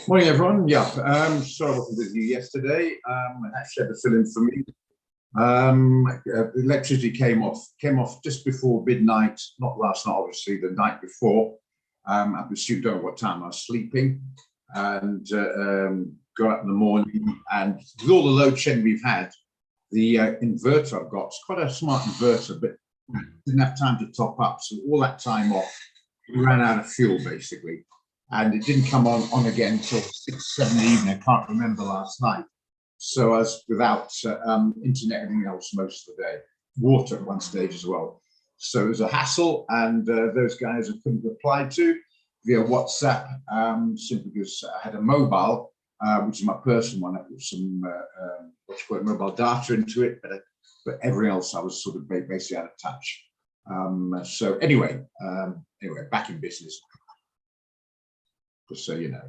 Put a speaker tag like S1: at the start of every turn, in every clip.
S1: Morning, everyone. Yeah, sorry I wasn't with you yesterday. I actually had to fill in for me. The electricity came off just before midnight, not last night, obviously, the night before. I don't know what time I was sleeping, and got up in the morning, and with all the load shedding we've had, the inverter I've got, it's quite a smart inverter, but didn't have time to top up, so all that time off, we ran out of fuel, basically. And it didn't come on again until 6, 7 in the evening. I can't remember last night. So I was without internet and everything else most of the day. Water at one stage as well. So it was a hassle, and those guys I couldn't reply to via WhatsApp, simply because I had a mobile, which is my personal one. I put some mobile data into it, but everything else I was sort of basically out of touch. So anyway, back in business. Just so you know.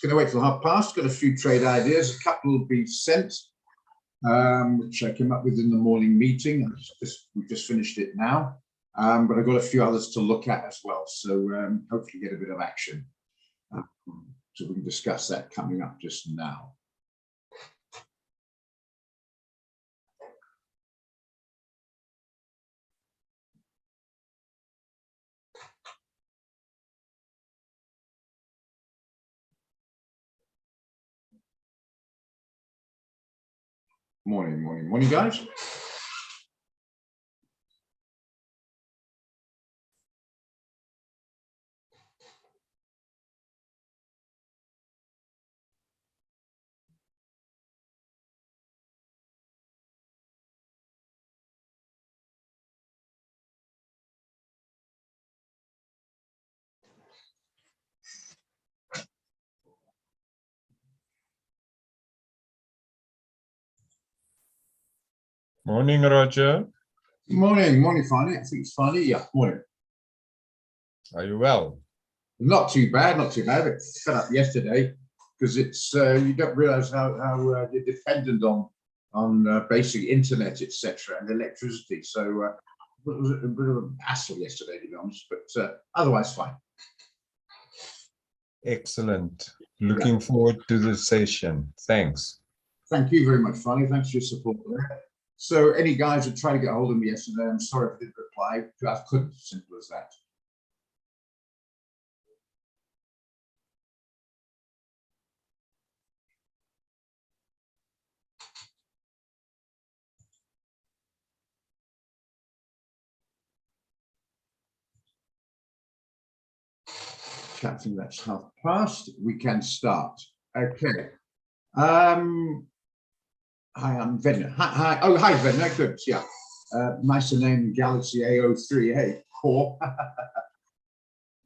S1: Going to wait till past. Got a few trade ideas. A couple will be sent, which I came up with in the morning meeting. We just finished it now, but I've got a few others to look at as well. So hopefully get a bit of action. So we can discuss that coming up just now. Morning, guys.
S2: Morning, Roger.
S1: Morning, Fanny. I think it's Fanny. Yeah, morning.
S2: Are you well?
S1: Not too bad, not too bad. I fed up yesterday because it's you don't realise how you're dependent on basic internet, etc., and electricity. So it was a bit of a hassle yesterday, to be honest, but otherwise fine.
S2: Excellent. Looking forward to the session. Thanks.
S1: Thank you very much, Fanny. Thanks for your support there. So any guys that tried to get hold of me yesterday, I'm sorry if I didn't reply. I couldn't, simple as that. I think that's past. We can start. Okay. Hi, I'm Vedna. Hi. Oh, hi, Vedna. Good. Yeah. Nicer name, Galaxy A03. Hey, core.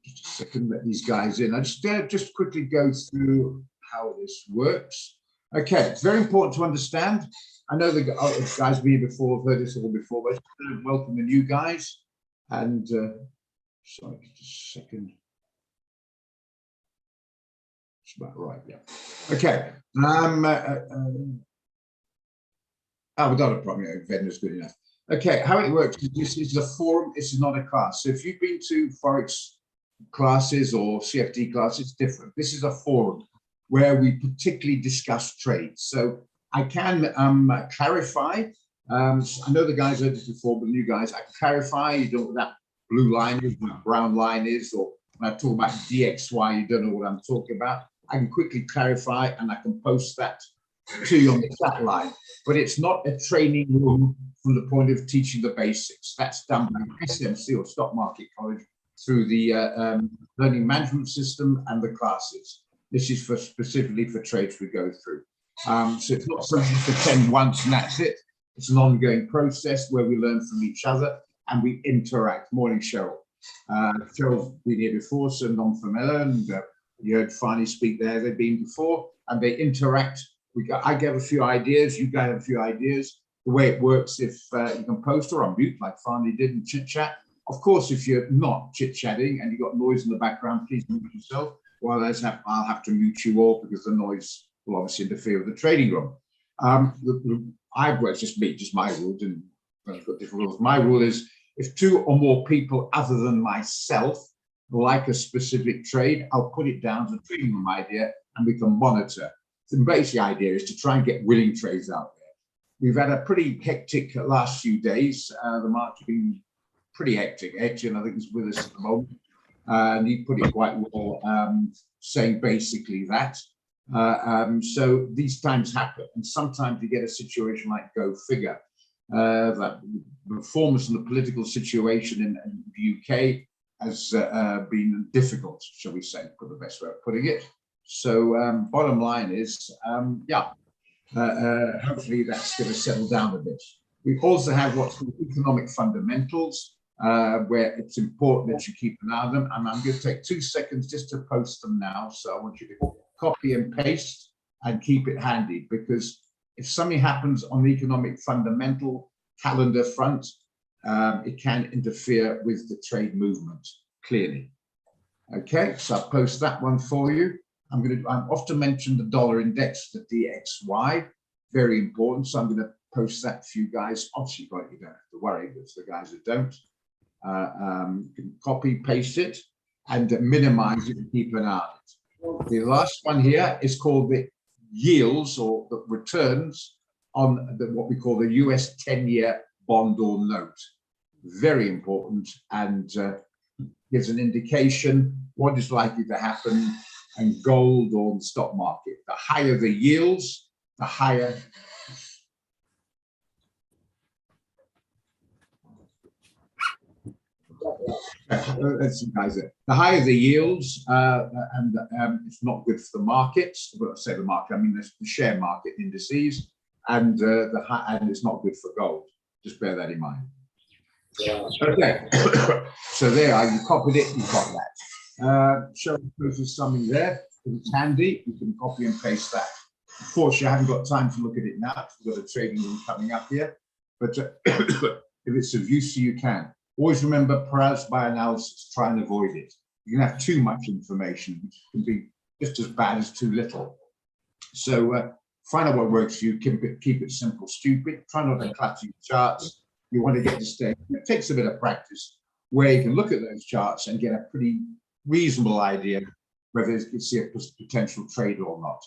S1: Just a second, let these guys in. I just quickly go through how this works. Okay, it's very important to understand. I know the guys been here before, have heard this all before, but welcome the new guys. And sorry, just a second. It's about right, yeah. Okay. Oh, we've got a problem. Yeah, vendor's good enough. Okay, how it works is this is a forum. This is not a class. So if you've been to Forex classes or CFD classes, it's different. This is a forum where we particularly discuss trades. So I can clarify. I know the guys heard this before, but new guys, I can clarify. You don't know what that blue line is, what that brown line is, or when I talk about DXY, you don't know what I'm talking about. I can quickly clarify and I can post that to you on the chat line. But it's not a training room from the point of teaching the basics. That's done by SMC or Stock Market College through the learning management system and the classes. This is for specifically for trades we go through. So it's not something to attend once and that's it. It's an ongoing process where we learn from each other and we interact. Morning, Cheryl. Cheryl's been here before, so non-familiar, and you heard Fanny speak there. They've been before, and they interact. I give a few ideas, you guys have a few ideas. The way it works, if you can post or unmute, like Fanny did in chit chat. Of course, if you're not chit chatting and you've got noise in the background, please mute yourself. Well, I'll have to mute you all because the noise will obviously interfere with the trading room. It's just me, just my rule, and I've got different rules. My rule is if two or more people other than myself like a specific trade, I'll put it down as a trading room idea and we can monitor. The basic idea is to try and get winning trades out there. We've had a pretty hectic last few days. The market's been pretty hectic. Etienne, I think, is with us at the moment. And he put it quite well, saying basically that. So these times happen. And sometimes you get a situation like go figure. That the performance and the political situation in the UK has been difficult, shall we say, for the best way of putting it. So bottom line is, hopefully that's going to settle down a bit. We also have what's called economic fundamentals, where it's important that you keep an eye on them. And I'm going to take 2 seconds just to post them now. So I want you to copy and paste and keep it handy, because if something happens on the economic fundamental calendar front, it can interfere with the trade movement, clearly. Okay, so I'll post that one for you. I'm often mentioned the dollar index, the DXY, very important. So I'm going to post that for you guys. Obviously, you don't have to worry, but for the guys that don't, you can copy, paste it, and minimize it and keep an eye on it. The last one here is called the yields or the returns on what we call the US 10-year bond or note. Very important, and gives an indication what is likely to happen and gold or the stock market. The higher the yields, the higher. The higher the yields, and it's not good for the markets. Well, I say the market, I mean the share market indices, and and it's not good for gold. Just bear that in mind. Okay, so there you copied it, you got that. Cheryl poses something there. If it's handy, you can copy and paste that. Of course, you haven't got time to look at it now. We've got a trading room coming up here, but if it's of use to you, can. Always remember, paralysis by analysis, try and avoid it. You can have too much information, which can be just as bad as too little. So find out what works for you, keep it simple, stupid, try not to clutter your charts. You want to get to stage. It takes a bit of practice where you can look at those charts and get a pretty reasonable idea whether you can see a potential trade or not.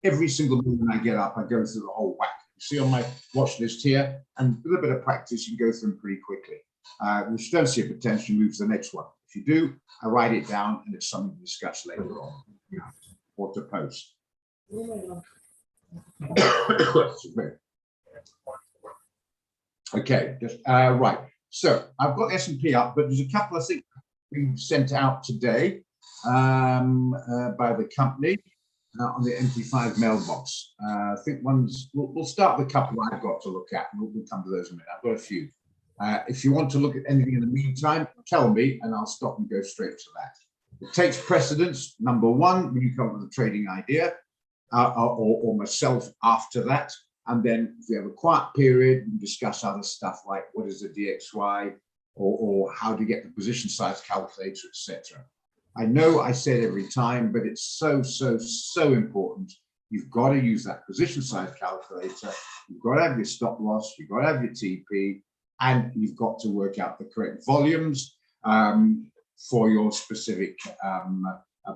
S1: Every single moment I get up, I go through the whole whack. You see on my watch list here, and with a bit of practice, you can go through them pretty quickly. If you don't see a potential, move to the next one. If you do, I write it down, and it's something to discuss later on, or to post. Okay, just right. So I've got S&P up, but there's a couple of things being sent out today by the company on the MP5 mailbox. I think we'll start with a couple I've got to look at, and we'll come to those in a minute. I've got a few. If you want to look at anything in the meantime, tell me, and I'll stop and go straight to that. It takes precedence, number one, when you come up with a trading idea, or myself after that. And then if we have a quiet period, we can discuss other stuff like what is the DXY or how to get the position size calculator, etc. I know I say it every time, but it's so important you've got to use that position size calculator. You've got to have your stop loss, you've got to have your TP, and you've got to work out the correct volumes for your specific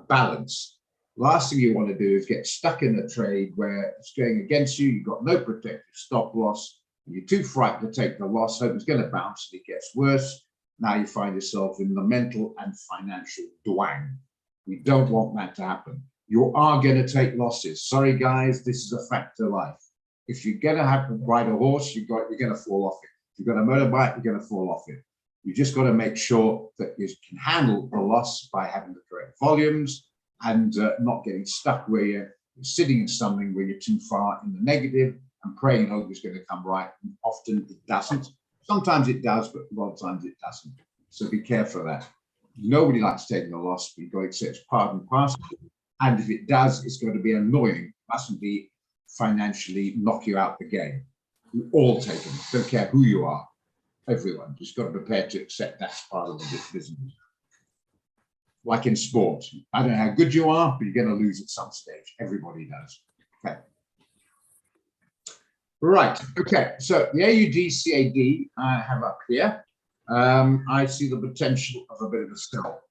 S1: balance. Last thing you want to do is get stuck in a trade where it's going against you, you've got no protective stop loss, and you're too frightened to take the loss, hope it's going to bounce, and it gets worse. Now you find yourself in the mental and financial dwang. We don't want that to happen. You are going to take losses. Sorry, guys, this is a fact of life. If you're going to have to ride a horse, you're going to fall off it. If you've got a motorbike, you're going to fall off it. You just got to make sure that you can handle the loss by having the correct volumes and not getting stuck where you're sitting in something where you're too far in the negative and praying and hope it's going to come right. And often it doesn't. Sometimes it does, but a lot of times it doesn't. So be careful of that. Nobody likes taking a loss, but you've got to accept it's part and parcel. And if it does, it's going to be annoying. It mustn't be financially knock you out the game. We all take them. Don't care who you are. Everyone just got to prepare to accept that's part of the business. Like in sport, I don't know how good you are, but you're going to lose at some stage. Everybody does. Okay. Right. Okay. So the AUD CAD I have up here. I see the potential of a bit of a sell.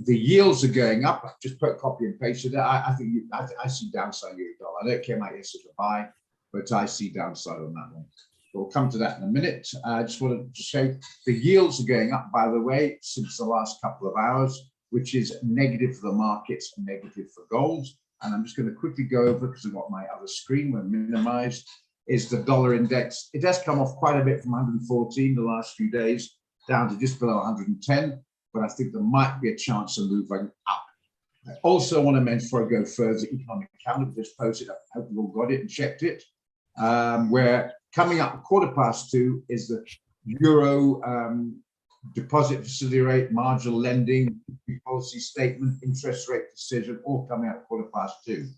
S1: The yields are going up. I've just put copy and pasted it. I think I see downside euro dollar. I know it came out yesterday to buy, but I see downside on that one. We'll come to that in a minute. I just wanted to say the yields are going up, by the way, since the last couple of hours, which is negative for the markets, negative for gold. And I'm just going to quickly go over, because I've got my other screen when minimized, is the dollar index. It has come off quite a bit from 114 the last few days down to just below 110, but I think there might be a chance of moving up. I also want to mention, before I go further, economic calendar just posted. I hope you all got it and checked it. Where coming up 2:15 is the Euro deposit facility rate, marginal lending, policy statement, interest rate decision, all coming out 2:15.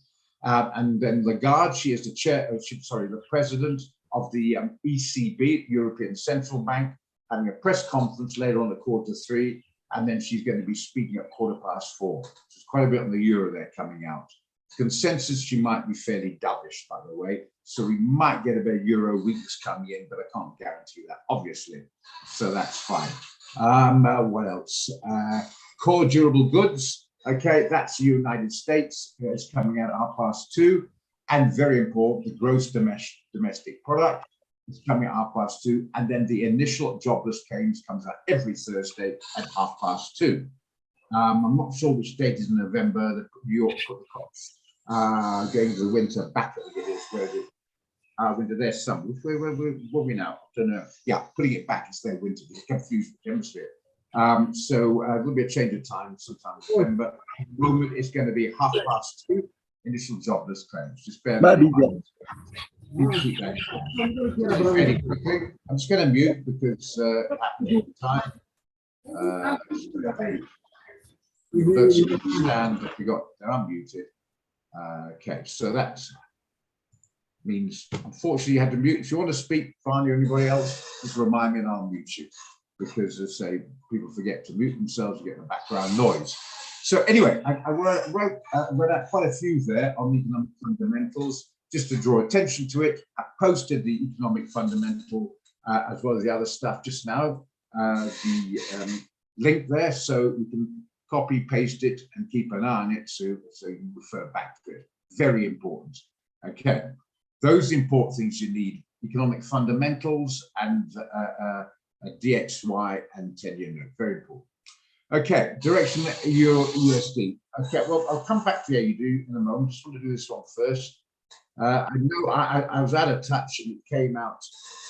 S1: And then Lagarde, she is the the president of the ECB, European Central Bank, having a press conference later on at 3:15, and then she's going to be speaking at 4:15. So it's quite a bit on the euro there coming out. Consensus, she might be fairly dovish, by the way. So we might get a bit of euro weakness coming in, but I can't guarantee that, obviously. So that's fine. What else? Core durable goods. Okay, that's the United States. It's coming out at 2:30. And very important, the gross domestic product is coming at 2:30. And then the initial jobless claims comes out every Thursday at 2:30. I'm not sure which date is in November. New York put the cops going to the winter back. I think it is. Where is it? Winter, there's some. Where are we now? I don't know. Yeah, putting it back instead of winter. It's confused with the hemisphere. So there'll be a change of time sometime in November. At the moment, it's going to be 2:30. Initial jobless claims. Just bear that in mind. Keep that in mind. Fairly quickly. I'm just going to mute because it happens all the time. Those who understand that they're unmuted. Okay, so that means, unfortunately, you had to mute. If you want to speak, Barney or anybody else, just remind me and I'll mute you. Because, as I say, people forget to mute themselves, you get the background noise. So anyway, I wrote out quite a few there on the economic fundamentals, just to draw attention to it. I posted the economic fundamental as well as the other stuff just now, the link there, so you can copy, paste it, and keep an eye on it so you can refer back to it. Very important. Okay, those important things you need: economic fundamentals and DXY and 10-year note. Very important. Okay, direction Euro USD. Okay, well, I'll come back to the AUD in a moment. Just want to do this one first. I know I was out of touch and it came out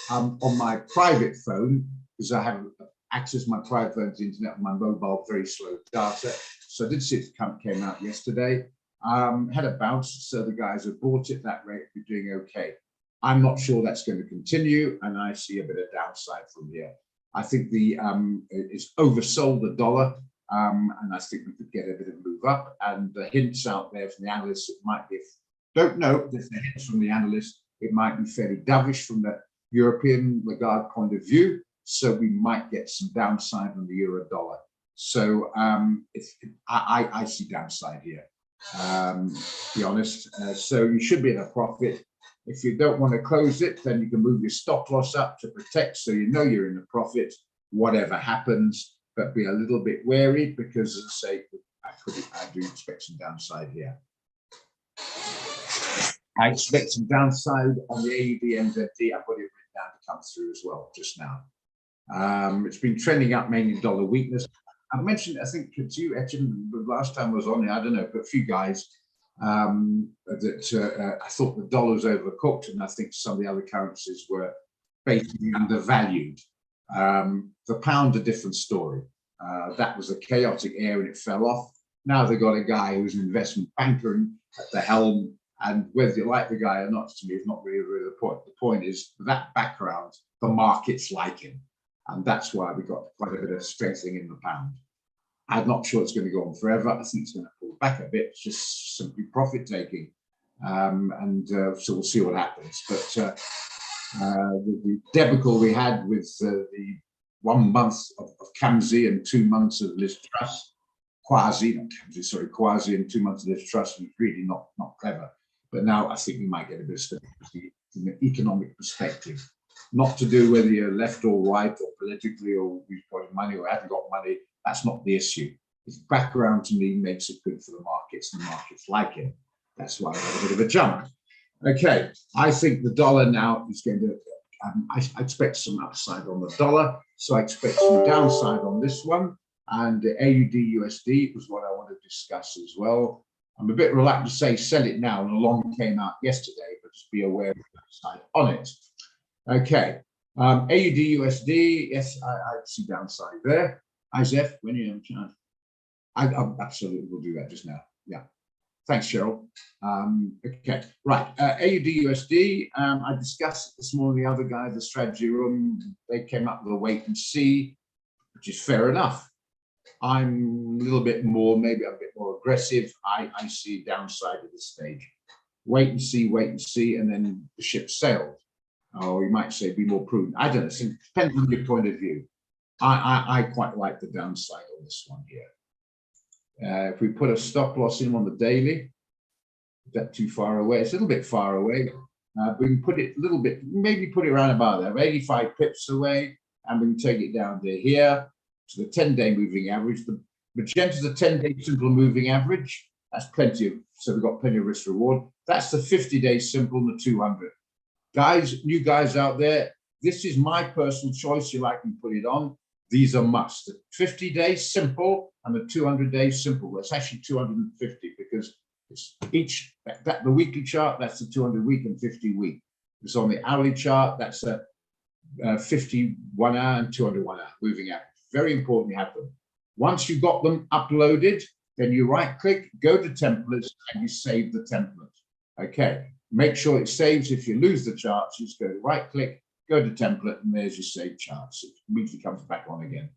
S1: on my private phone because I haven't accessed my private phone to the internet on my mobile, very slow data. So I did see it came out yesterday. Had a bounce, so the guys who bought it that rate are doing okay. I'm not sure that's going to continue, and I see a bit of downside from here. I think it's oversold the dollar, and I think we could get a bit of move up. And the hints out there from the analysts, it might be, don't know, there's the hints from the analysts, it might be fairly dovish from the European Lagarde point of view. So we might get some downside on the euro dollar. So I see downside here. be honest. So you should be in a profit. If you don't want to close it, then you can move your stop loss up to protect, so you know you're in a profit, whatever happens, but be a little bit wary because, as I say, I do expect some downside here. I expect some downside on the AUD NZD. I've got it written down to come through as well just now. It's been trending up, mainly dollar weakness. I mentioned, I think it's you, Etienne, the last time I was on here, I don't know, but a few guys that I thought the dollar was overcooked, and I think some of the other currencies were basically undervalued. The pound, a different story. That was a chaotic air and it fell off. Now they've got a guy who's an investment banker at the helm, and whether you like the guy or not, to me, is not really the point. The point is that background, the markets like him, and that's why we got quite a bit of strengthening in the pound. I'm not sure it's going to go on forever. I think it's going to pull back a bit. It's just simply profit taking, so we'll see what happens. But the debacle we had with the 1 month of Kamsi and 2 months of Liz Truss, quasi, and 2 months of Liz Truss was really not clever. But now I think we might get a bit of stability from an economic perspective. Not to do whether you're left or right or politically or we've got money or haven't got money. That's not the issue. His background to me makes it good for the markets, and the markets like him. That's why I got a bit of a jump. Okay, I think the dollar now is going to, I expect some upside on the dollar, so I expect some downside on this one. And the AUD USD was what I want to discuss as well. I'm a bit reluctant to say sell it now, and the long came out yesterday, but just be aware of the upside on it. Okay, AUD USD, yes, I see downside there. Isaac, when you have a chance, I absolutely will do that just now. Yeah, thanks, Cheryl. Okay, right. AUD USD. I discussed it this morning. The other guy, the strategy room, they came up with a wait and see, which is fair enough. I'm a little bit more, maybe a bit more aggressive. I see downside at this stage. Wait and see, and then the ship sailed. Or you might say be more prudent. I don't know. It depends on your point of view. I quite like the downside on this one here. If we put a stop loss in on the daily, is that too far away? It's a little bit far away. We can put it a little bit, maybe put it around about there, 85 pips away, and we can take it down to here to the 10-day moving average. The magenta is the 10-day simple moving average. That's plenty of, so we've got plenty of risk reward. That's the 50-day simple and the 200. Guys, new guys out there, this is my personal choice. You like me put it on. These are must. The 50-day simple and the 200-day simple. Well, it's actually 250 because it's each, the weekly chart, that's the 200-week and 50-week. It's on the hourly chart, that's a 51-hour and 201-hour moving average. Very important you have them. Once you've got them uploaded, then you right-click, go to templates, and you save the template. Okay, make sure it saves. If you lose the charts, you just go right-click, go to template, and there's your saved charts. It immediately comes back on again.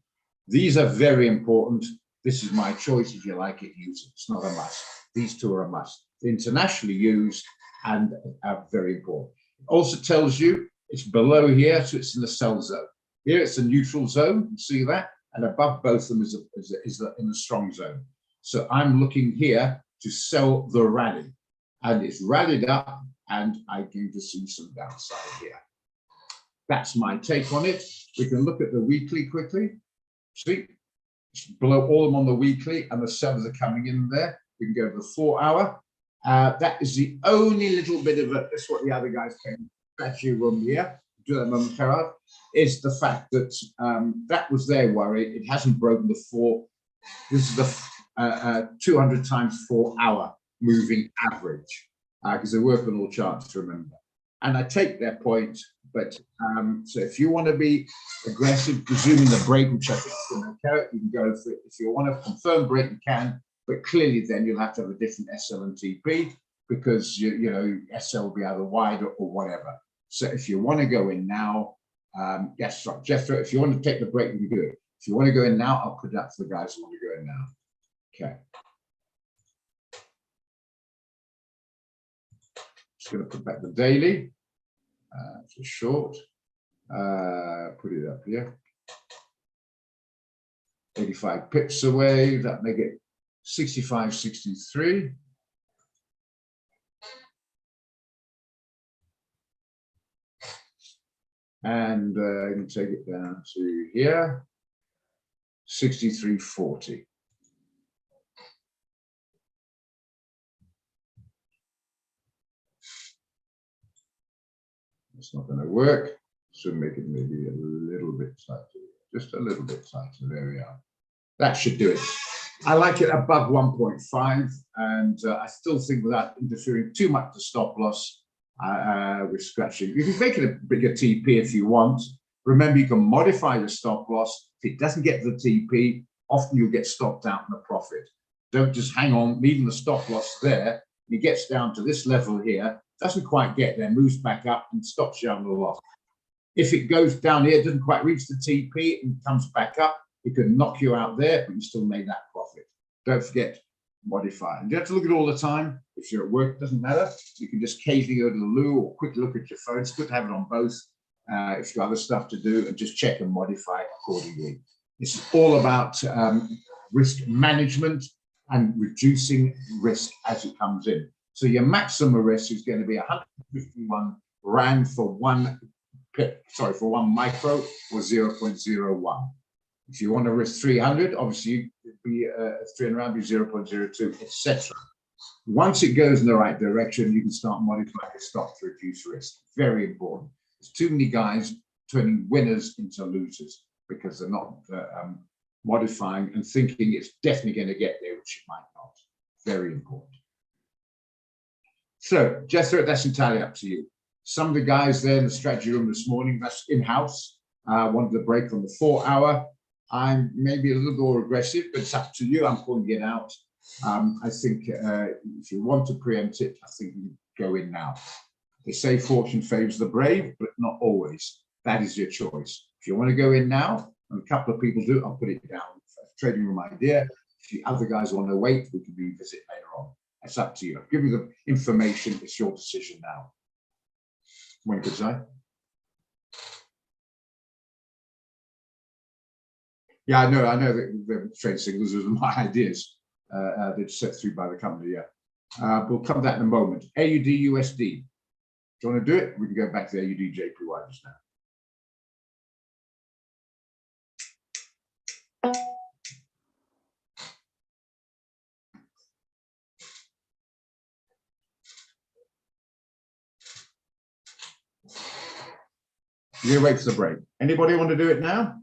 S1: These are very important. This is my choice. If you like it, use it. It's not a must. These two are a must. They're internationally used and are very important. It also tells you it's below here, so it's in the sell zone. Here it's a neutral zone, you see that? And above both of them is in the strong zone. So I'm looking here to sell the rally. And it's rallied up, and I'm going to see some downside here. That's my take on it. We can look at the weekly quickly. See, it's below all of them on the weekly, and the sellers are coming in there. We can go to the 4-hour. That is the only little bit of it. That's what the other guys came strategy room here. Do that momentarily. Is the fact that that was their worry. It hasn't broken the 4. This is the 200 times 4-hour moving average because they work on all charts to remember. And I take their point. But so if you want to be aggressive, presuming the break, which I think is going to occur, you can go for it. If you want to confirm break, you can. But clearly, then you'll have to have a different SL and TP because you know SL will be either wide or whatever. So if you want to go in now, yes, sorry, Jethro, if you want to take the break, you can do it. If you want to go in now, I'll put that for the guys who want to go in now. Okay. Just going to put back the daily. It's a short. Put it up here. 85 pips away. That make it 65.63. and you can take it down to here, 63.40. It's not going to work, so make it maybe a little bit tighter, just a little bit tighter. There we are. That should do it. I like it above 1.5, and I still think without interfering too much to stop loss with scratching. You can make it a bigger TP if you want. Remember, you can modify the stop loss. If it doesn't get to the TP, often you'll get stopped out in the profit. Don't just hang on, leaving the stop loss there. It gets down to this level here, doesn't quite get there, moves back up and stops you on the loss. If it goes down here, doesn't quite reach the TP and comes back up, it could knock you out there, but you still made that profit. Don't forget, modify. And you have to look at it all the time. If you're at work, it doesn't matter. You can just occasionally go to the loo or quick look at your phone. It's good to have it on both if you've got other stuff to do, and just check and modify accordingly. It's all about risk management and reducing risk as it comes in. So your maximum risk is going to be 151 Rand for one micro or 0.01. If you want to risk 300, obviously it'd be 300 Rand be 0.02, etc. Once it goes in the right direction, you can start modifying the stock to reduce risk. Very important. There's too many guys turning winners into losers because they're not modifying and thinking it's definitely going to get there, which it might not. Very important. So, Jethro, that's entirely up to you. Some of the guys there in the strategy room this morning, that's in-house, wanted to break on the 4-hour. I'm maybe a little more aggressive, but it's up to you. I'm calling it out. I think if you want to preempt it, I think you go in now. They say fortune favors the brave, but not always. That is your choice. If you want to go in now, and a couple of people do, I'll put it down. Trading room idea. If the other guys want to wait, we can revisit later on. It's up to you. I've given you the information. It's your decision now. When could say? Yeah, I know that the trade signals are my ideas. They're set through by the company. Yeah, we'll cover that in a moment. AUD USD. Do you want to do it? We can go back to the AUD JPY just now. You wait for the break. Anybody want to do it now?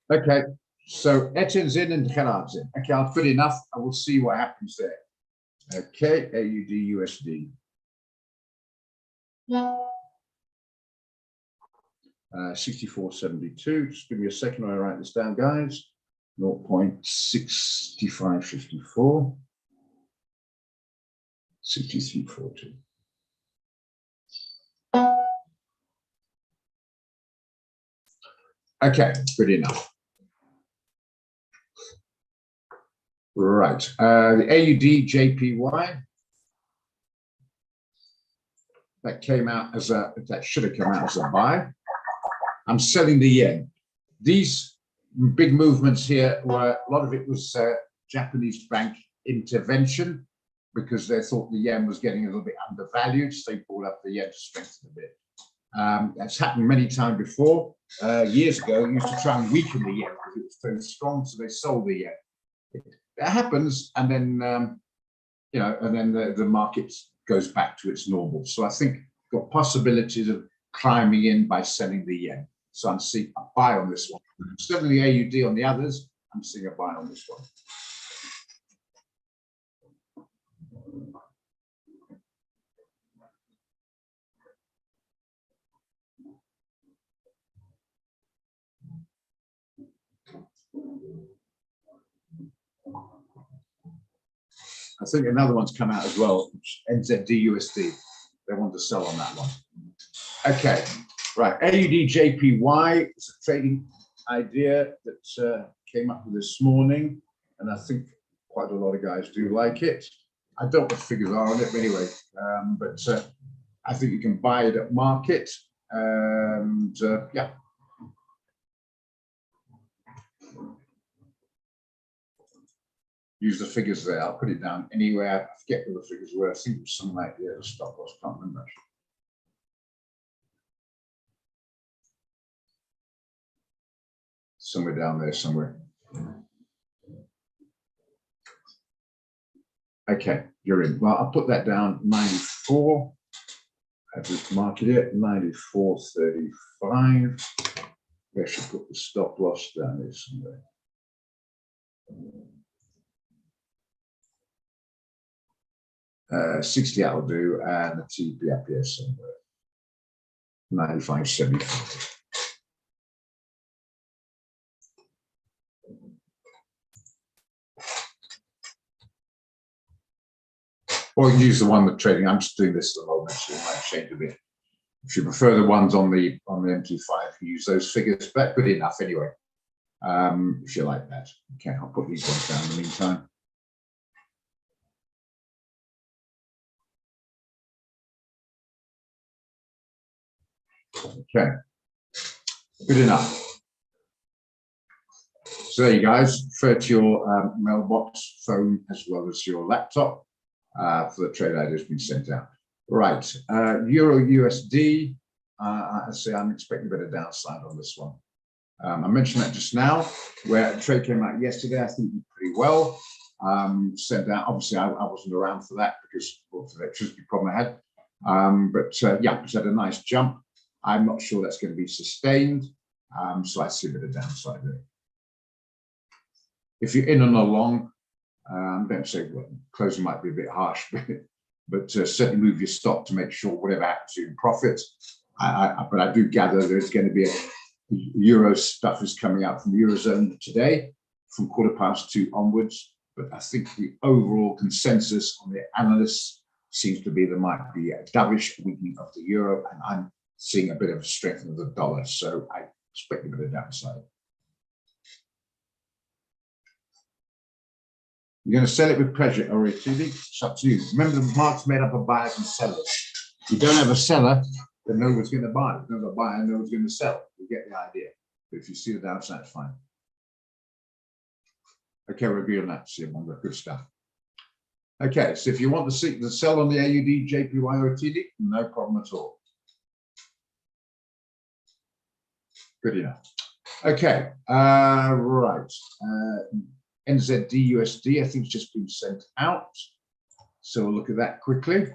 S1: Okay, so Etienne's in and Gerard's in. Okay, I'll put enough. I will see what happens there. Okay, AUD USD. 64.72. Just give me a second while I write this down, guys. 0.6554. 63.40. Okay, good enough. Right, the AUD JPY. That came out as a, that should have come out as a buy. I'm selling the yen. These big movements here were, a lot of it was Japanese bank intervention because they thought the yen was getting a little bit undervalued. So they brought up the yen to strengthen a bit. That's happened many times before. Years ago, they used to try and weaken the yen because it was so strong, so they sold the yen. That happens, and then and then the market goes back to its normal. So I think got possibilities of climbing in by selling the yen. So I'm seeing a buy on this one. Selling the AUD on the others, I'm seeing a buy on this one. I think another one's come out as well, NZD-USD. They want to sell on that one. Okay, right. AUD-JPY is a trading idea that came up with this morning, and I think quite a lot of guys do like it. I don't know what the figures are on it, but anyway, I think you can buy it at market, and yeah. Use the figures there. I'll put it down anywhere. I forget what the figures were. I think it was something like the stop loss. Can't remember. Somewhere down there, somewhere. Okay, you're in. Well, I'll put that down 94. I just mark it at 94.35. I should put the stop loss down there somewhere. 60 that'll do, and the TP up here somewhere. 95.75. Or you can use the one with trading. I'm just doing this at the moment, so it might change a bit. If you prefer the ones on the MT5, you can use those figures, but good enough anyway. If you like that. Okay, I'll put these ones down in the meantime. Okay, good enough. So there you guys, refer to your mailbox, phone, as well as your laptop for the trade idea has been sent out. Right, Euro USD, I say I'm expecting a bit of downside on this one. I mentioned that just now, where a trade came out yesterday, I think pretty well. Sent out, obviously I wasn't around for that because of the electricity problem I had. Yeah, it's had a nice jump. I'm not sure that's going to be sustained, so I see a bit of downside there. If you're in on a long, don't say well, closing might be a bit harsh, but certainly move your stop to make sure whatever happens to you in profit. But I do gather there's going to be a Euro stuff is coming out from the Eurozone today, from 2:15 onwards. But I think the overall consensus on the analysts seems to be there might be a dovish weakening of the euro, and I'm seeing a bit of a strengthening of the dollar, so I expect a bit of downside. You're going to sell it with pleasure, or it's up to you. Remember, the market's made up of buyers and sellers. If you don't have a seller, then no one's going to buy. If there's no buyer, no one's going to sell. You get the idea. But if you see the downside, it's fine. Okay, we'll agree on that. See one good stuff. Okay, so if you want to see the sell on the AUD, JPY, or TD, no problem at all. Good enough. Okay, right. NZD USD, I think it's just been sent out. So we'll look at that quickly.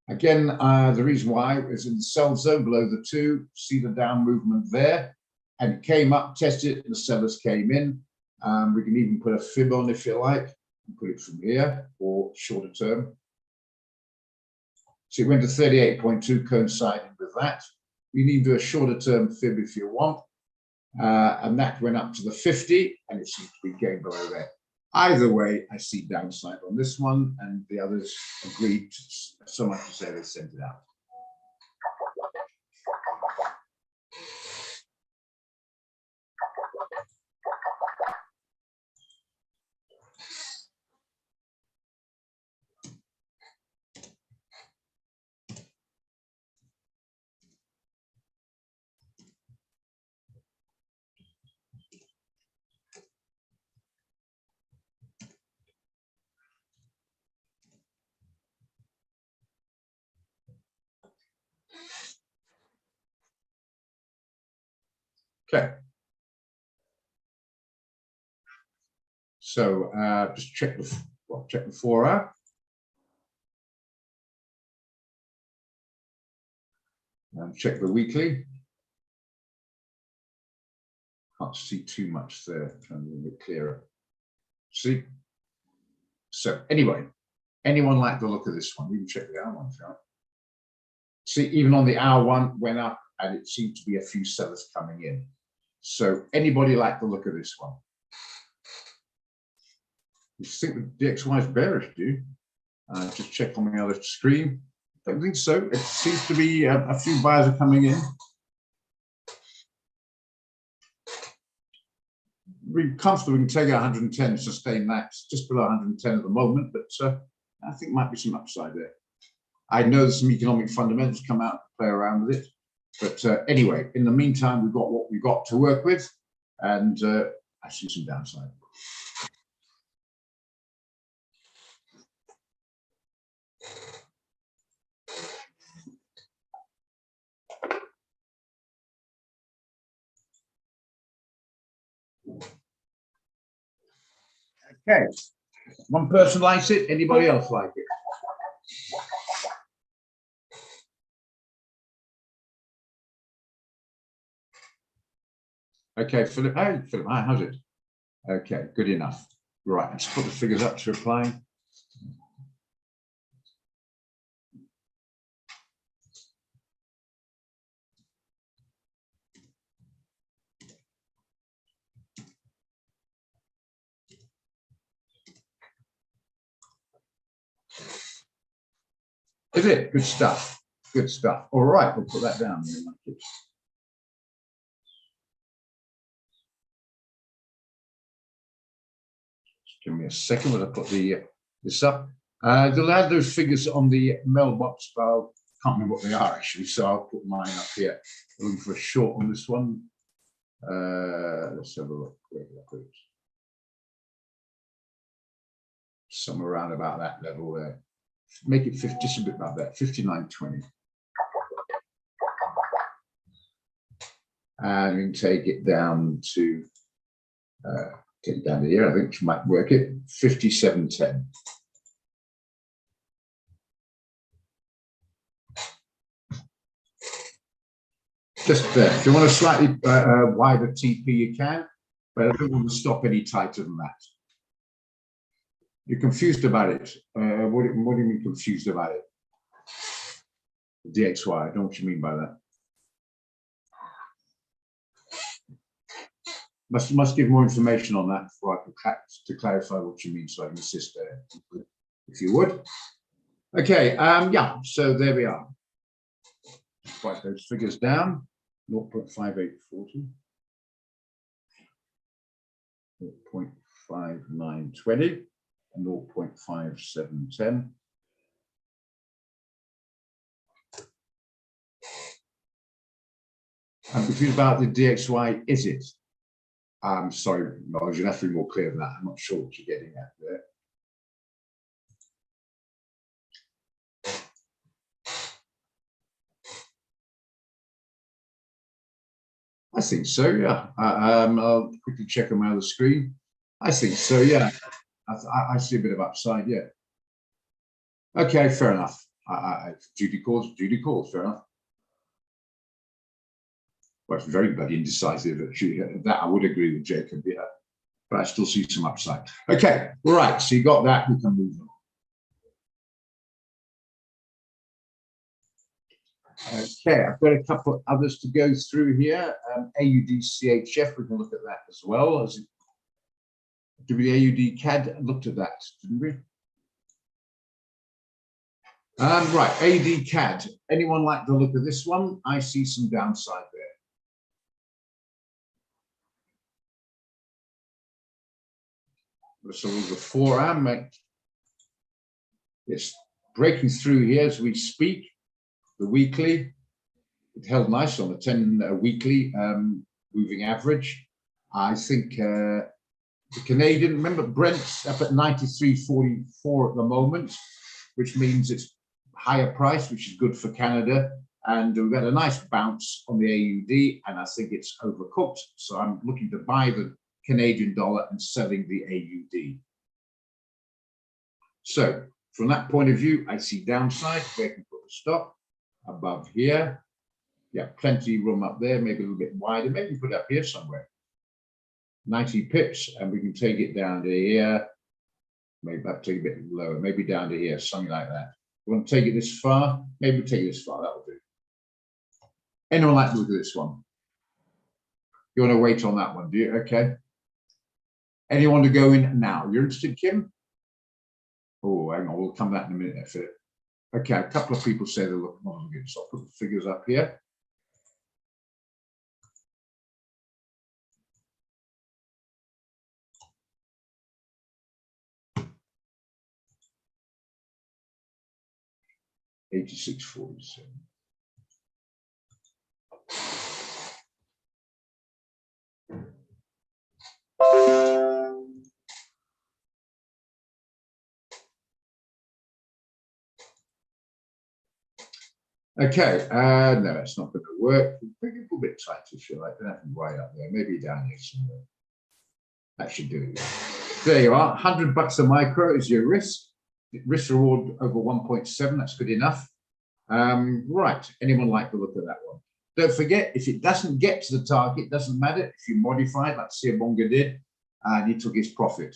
S1: Again, the reason why is in the sell zone below the 2, see the down movement there, and it came up, tested it, and the sellers came in. We can even put a fib on if you like, and put it from here or shorter term. So it went to 38.2, coinciding with that. You need to do a shorter term fib if you want. And that went up to the 50, and it seems to be going below there. Either way, I see downside on this one, and the others agreed so much to say they sent it out. Okay. So just check the 4 hour. And check the weekly. Can't see too much there, trying to be a bit clearer. See? So anyway, anyone like the look of this one? You can check the hour one, shall I? See, even on the hour one went up, and it seemed to be a few sellers coming in. So anybody like the look of this one? You think the DXY is bearish, do you? Just check on the other screen. Don't think so. It seems to be a few buyers are coming in. We're comfortable. We can take 110, sustain that. It's just below 110 at the moment, but I think might be some upside there. I know there's some economic fundamentals come out to play around with it. But anyway, in the meantime, we've got what we've got to work with, and I see some downside. Okay, one person likes it, anybody else like it? Okay, Philip, hey, Philip, hi, how's it? Okay, good enough. Right, let's put the figures up to apply. Is it? Good stuff. Good stuff. All right, we'll put that down. Just give me a second while I put this up. They'll add those figures on the mailbox, but I can't remember what they are actually, so I'll put mine up here. I'm looking for a short on this one. Let's have a look. Somewhere around about that level there. Make it 50, just a bit about that, 59.20. And we can take it down to here. I think you might work it 57.10. Just there. If you want a slightly wider TP, you can, but I don't want to stop any tighter than that. You're confused about it. What do you mean confused about it? DXY, I don't know what you mean by that. Must give more information on that before I can to clarify what you mean, so I can assist there, if you would. Okay, yeah, so there we are. Write those figures down. 0.5840, 0.5920, and 0.5710. I'm confused about the DXY, is it? I'm sorry, Knowledge, you have to be more clear than that. I'm not sure what you're getting at there. I think so, yeah. I'll quickly check on my other screen. I think so, yeah. I see a bit of upside, yeah. Okay, fair enough. Judy calls, fair enough. Well, it's very bloody indecisive. That I would agree with Jacob, yeah. But I still see some upside. Okay, right, so you got that, we can move on. Okay, I've got a couple of others to go through here. AUD-CHF, we can look at that as well. Did we AUD-CAD? Looked at that, didn't we? Right, AUD-CAD. Anyone like to look at this one? I see some downside there. So the 4am, it's breaking through here as we speak. The weekly, it held nice on the 10 weekly moving average. I think the Canadian, remember Brent's up at 93.44 at the moment, which means it's higher price, which is good for Canada. And we've got a nice bounce on the AUD, and I think it's overcooked. So I'm looking to buy the Canadian dollar and selling the AUD. So from that point of view, I see downside. Where I can put the stop above here. Yeah, plenty of room up there, maybe a little bit wider. Maybe put it up here somewhere. 90 pips, and we can take it down to here. Maybe I'll take it a bit lower, maybe down to here, something like that. You want to take it this far? Maybe we'll take it this far, that'll do. Anyone like to look at this one? You want to wait on that one, do you? Okay. Anyone to go in now? You're interested, Kim? Oh, hang on, we'll come to that in a minute, Philip. Okay, a couple of people say they're looking. Oh, so I'll put the figures up here. $86.47. Okay, no, it's not going to work. Make it a little bit tight if you like. Nothing right up there. Maybe down here somewhere. That should do it. There you are. $100 a micro is your risk. Risk reward over 1.7. That's good enough. Right. Anyone like to look at that one? Don't forget, if it doesn't get to the target, doesn't matter. If you modify it, like Siabonga did, and he took his profit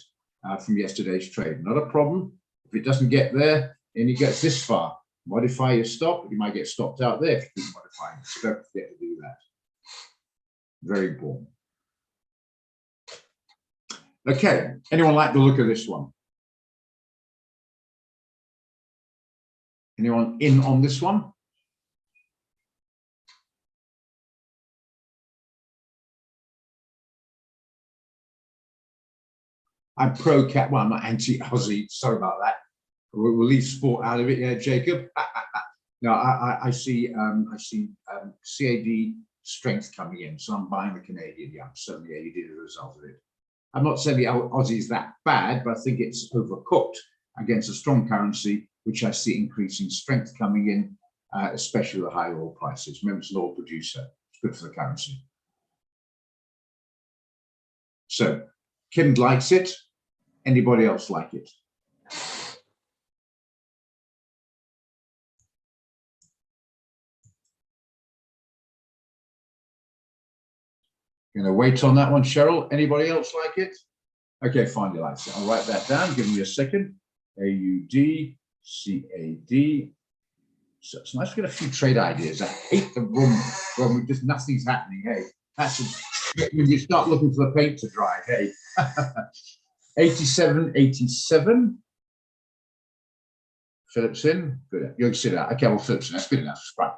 S1: from yesterday's trade. Not a problem. If it doesn't get there and he gets this far, modify your stop. You might get stopped out there if you keep modifying. So don't forget to do that. Very important. Okay. Anyone like the look of this one? Anyone in on this one? I'm pro-cat. Well, I'm not anti-Aussie. Sorry about that. We'll leave sport out of it, yeah, Jacob. No, I see CAD strength coming in, so I'm buying the Canadian. Yeah, certainly AUD as a result of it. I'm not saying the Aussie is that bad, but I think it's overcooked against a strong currency, which I see increasing strength coming in, especially with the high oil prices. Remember, it's an oil producer. It's good for the currency. So Kim likes it. Anybody else like it? Going to wait on that one, Cheryl. Anybody else like it? Okay, fine, you like it. I'll write that down. Give me a second. AUD, CAD. So it's nice to get a few trade ideas. I hate the room when just nothing's happening. Hey, that's when you start looking for the paint to dry. Hey, 87.87. Phillips in. Good. You can see that. Okay, well, Phillips in. That's good enough. Right.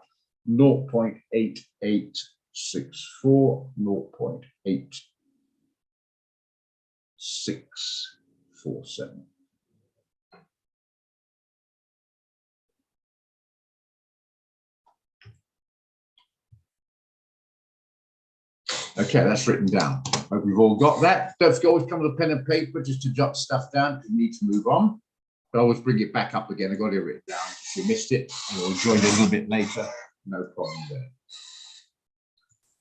S1: 0.8864. 0.8647. Okay, that's written down. Hope we've all got that. Don't forget, always come with a pen and paper just to jot stuff down because you need to move on. But always bring it back up again. I got it written down. If you missed it, you'll join it a little bit later. No problem there.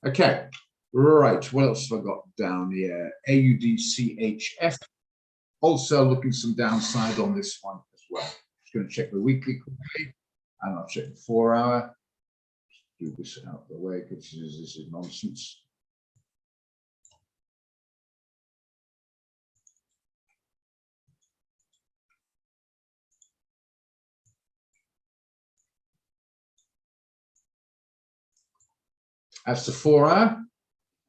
S1: Okay, right. What else have I got down here? AUDCHF. Also looking some downside on this one as well. Just going to check the weekly quickly, and I'll check the 4 hour. Do this out of the way because this is nonsense. That's the 4 hour.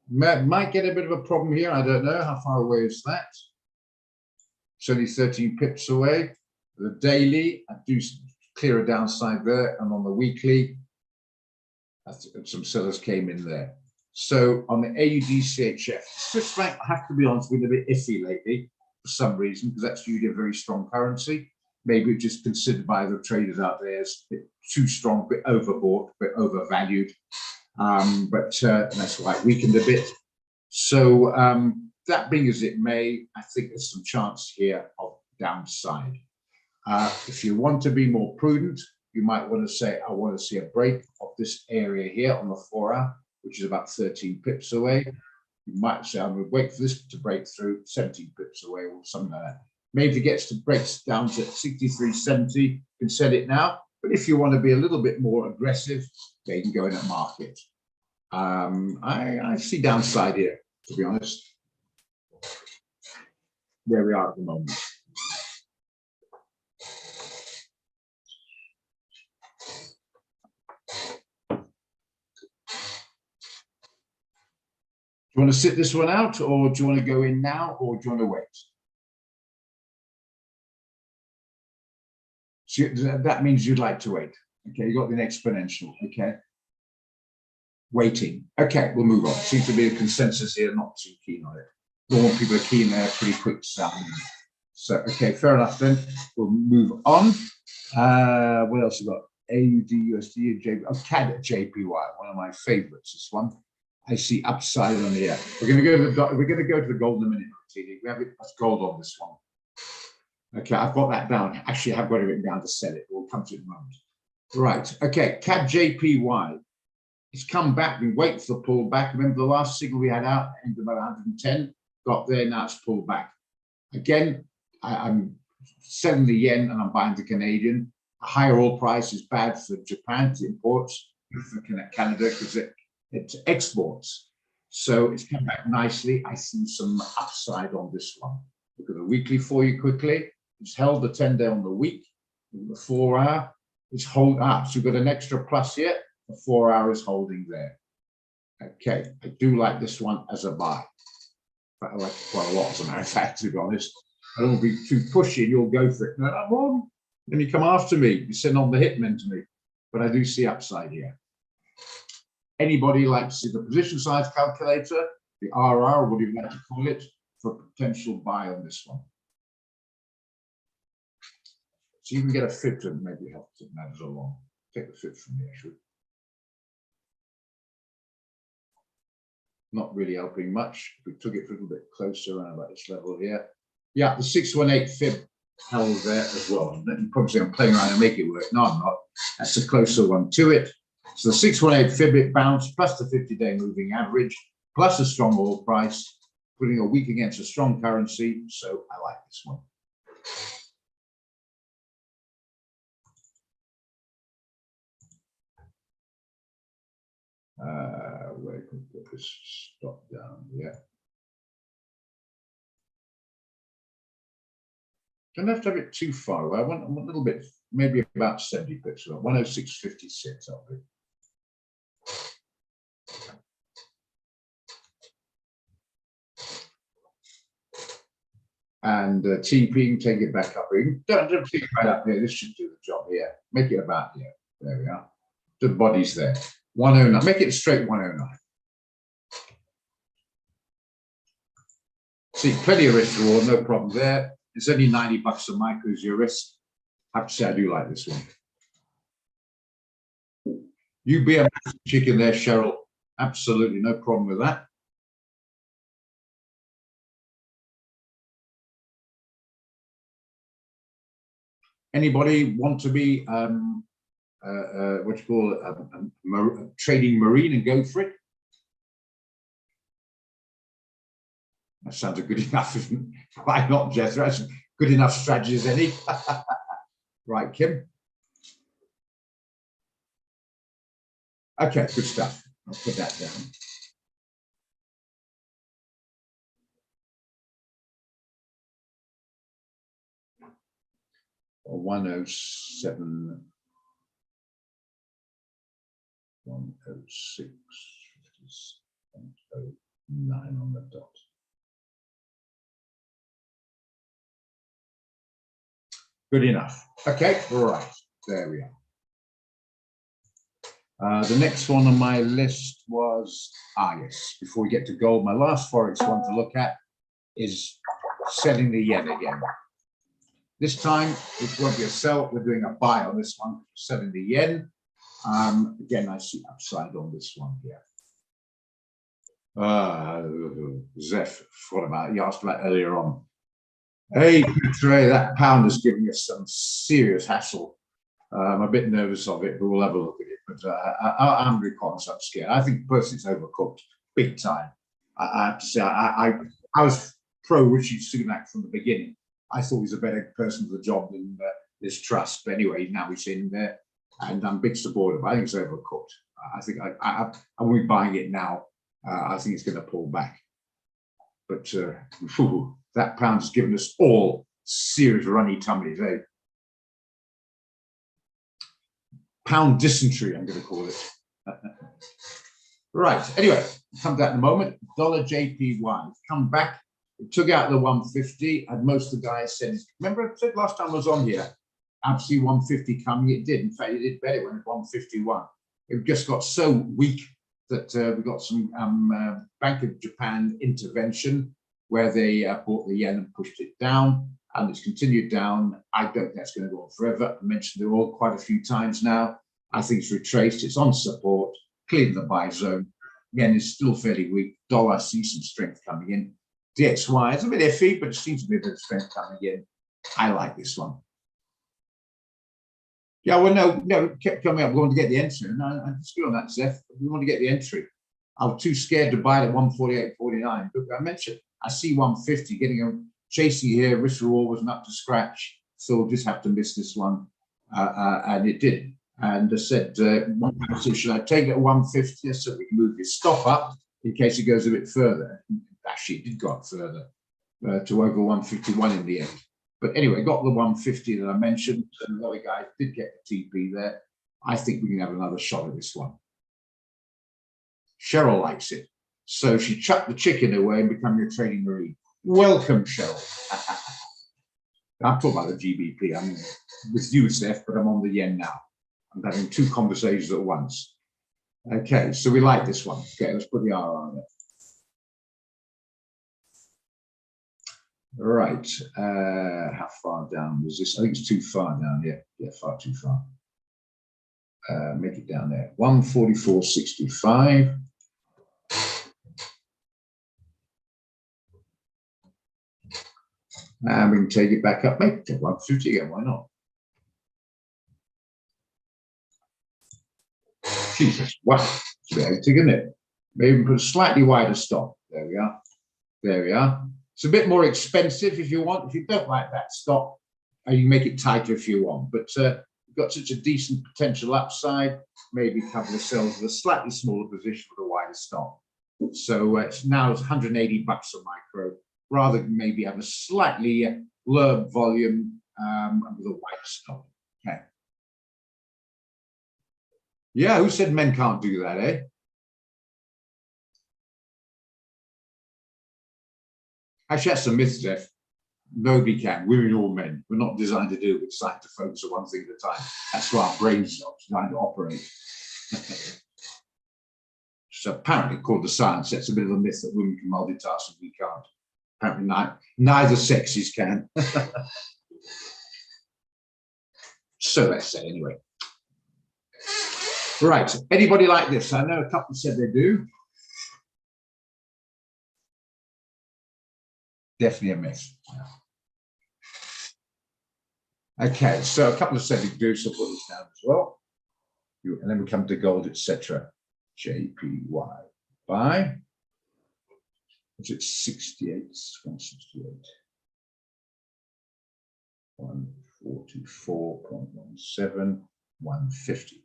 S1: Might get a bit of a problem here. I don't know. How far away is that? It's only 13 pips away. The daily, I do clear a downside there. And on the weekly, some sellers came in there. So on the AUDCHF, Swiss franc, I have to be honest, been a bit iffy lately for some reason, because that's usually a very strong currency. Maybe it's just considered by the traders out there as a bit too strong, a bit overbought, a bit overvalued. But that's why it weakened a bit. So that being as it may, I think there's some chance here of downside. If you want to be more prudent, you might want to say, I want to see a break of this area here on the 4 hour, which is about 13 pips away. You might say, I'm going to wait for this to break through 17 pips away or something like that. Maybe if it gets to breaks down to 63.70, you can set it now. But if you want to be a little bit more aggressive, then you can go in at market. I see downside here, to be honest, where we are at the moment. you want to sit this one out, or do you want to go in now, or do you want to wait? So that means you'd like to wait. Okay, you got the exponential. Okay. Waiting. Okay, we'll move on. Seems to be a consensus here, not too keen on it. Normal people are keen there, pretty quick sound. So, okay, fair enough then. We'll move on. What else we got? AUD, USD, JP, oh, CAD at JPY, one of my favorites, this one. I see upside on here. We're going to go to the gold in a minute. We have it as gold on this one. Okay, I've got that down. Actually, I've got it written down to sell it. We'll come to it in a moment. Right. Okay, CAD JPY. It's come back. We wait for the pullback. Remember the last signal we had out, ended about 110. Got there. Now it's pulled back. Again, I'm selling the yen and I'm buying the Canadian. A higher oil price is bad for Japan. It imports, for Canada because it exports. So it's come back nicely. I see some upside on this one. Look at the weekly for you quickly. It's held the 10-day on the week. The 4-hour is hold up. So we've got an extra plus here. The 4-hour is holding there. Okay, I do like this one as a buy. I like it quite a lot, as a matter of fact, to be honest. I don't want to be too pushy. You'll go for it. No, I'm wrong. Then you come after me. You send on the hitmen to me. But I do see upside here. Anybody like to see the position size calculator, the RR, what do you like to call it, for a potential buy on this one? So you can get a fit and maybe help it matters along. Take the fit from the issue. Not really helping much. If we took it a little bit closer around about this level here. Yeah, the 618 fib held there as well. You probably say I'm playing around and make it work. No, I'm not. That's a closer one to it. So the 618 fib, it bounced, plus the 50-day moving average, plus a strong oil price, putting a weak against a strong currency. So I like this one. Where can we put this stop down? Yeah. Don't have to have it too far away. I want a little bit, maybe about 70 pips, 106.56. I'll be. And TP, take it back up here. Don't take it right up here. This should do the job here. Make it about here. There we are. The body's there. 109. Make it straight 109. See, plenty of risk reward, no problem there. It's only 90 bucks a micro is your risk. I have to say, I do like this one. You be a chicken there, Cheryl. Absolutely, no problem with that. Anybody want to be what you call trading marine and go for it? That sounds good enough. Why not, Jess? That's good enough strategy as any. Right, Kim. Okay, good stuff. I'll put that down. Or 107, 106, 09 on the dot. Good enough. Okay, right, there we are. The next one on my list was, yes, before we get to gold, my last Forex one to look at is selling the yen again. This time, it won't be a sell. We're doing a buy on this one, selling the yen. Again, I see upside on this one here. Zeph, forgot about it. You asked about earlier on. Hey, Trey, that pound is giving us some serious hassle. I'm a bit nervous of it, but we'll have a look at it. But I'm really conscious, I'm scared. I think personally it's overcooked, big time. I have to say, I was pro Rishi Sunak from the beginning. I thought he was a better person for the job than this trust. But anyway, now he's in there, and I'm a big supporter. But I think it's overcooked. I think I won't be buying it now. I think it's going to pull back. But that pound's given us all serious runny tummies, eh? Pound dysentery, I'm going to call it. Right. Anyway, come to that in a moment. Dollar JPY come back. It took out the 150, and most of the guys said, remember I said last time I was on here, absolutely 150 coming. It did. In fact, it did better when it 151. It just got so weak that we got some Bank of Japan intervention where they bought the yen and pushed it down, and it's continued down. I don't think that's going to go on forever. I mentioned the oil quite a few times now. I think it's retraced. It's on support, cleared the buy zone. Yen is still fairly weak. Dollar, I see some strength coming in. DXY is a bit iffy, but it seems to be a bit of strength coming in. I like this one. Yeah, well, no, it kept coming up. We want to get the entry. And I disagree on that, Zeph. We want to get the entry. I was too scared to buy it at 148.49. But I mentioned, I see 150 getting a chasing here. Risk reward wasn't up to scratch. So we'll just have to miss this one. And it did. And I said, should I take it at 150 so we can move your stop up in case it goes a bit further? Actually, it did go up further to over 151 in the end. But anyway, got the 150 that I mentioned, and the other guy did get the TP there. I think we can have another shot at this one. Cheryl likes it. So she chucked the chicken away and become your trading marine. Welcome, Cheryl. I'm talking about the GBP. I'm with you, Steph, but I'm on the yen now. I'm having two conversations at once. Okay, so we like this one. Okay, let's put the R on it. Right, how far down was this? I think it's too far down here. Yeah, far too far. Make it down there. 144.65. And we can take it back up. Make it to 150 again. Why not? Jesus, wow, it's a bit hectic, isn't it? Maybe put a slightly wider stop. There we are. There we are. It's a bit more expensive if you want. If you don't like that stop, you make it tighter if you want. But you've got such a decent potential upside, maybe cover yourselves with a slightly smaller position with a wider stop. So it's now it's 180 bucks a micro, rather than maybe have a slightly lower volume with a wider stop. Okay. Yeah, who said men can't do that, eh? Actually, that's a myth, Jeff. Nobody can, women or men. We're not designed to do it. We're designed to focus on one thing at a time. That's why our brains are designed to operate. So apparently, called the science, that's a bit of a myth that women can multitask and we can't. Apparently, neither sexes can. So let's say anyway. Right, anybody like this? I know a couple said they do. Definitely a myth. Okay, so a couple of said they do, so put this down as well. And then we come to gold, etc. JPY. Buy. Is it 68? 168. 144.17. 150.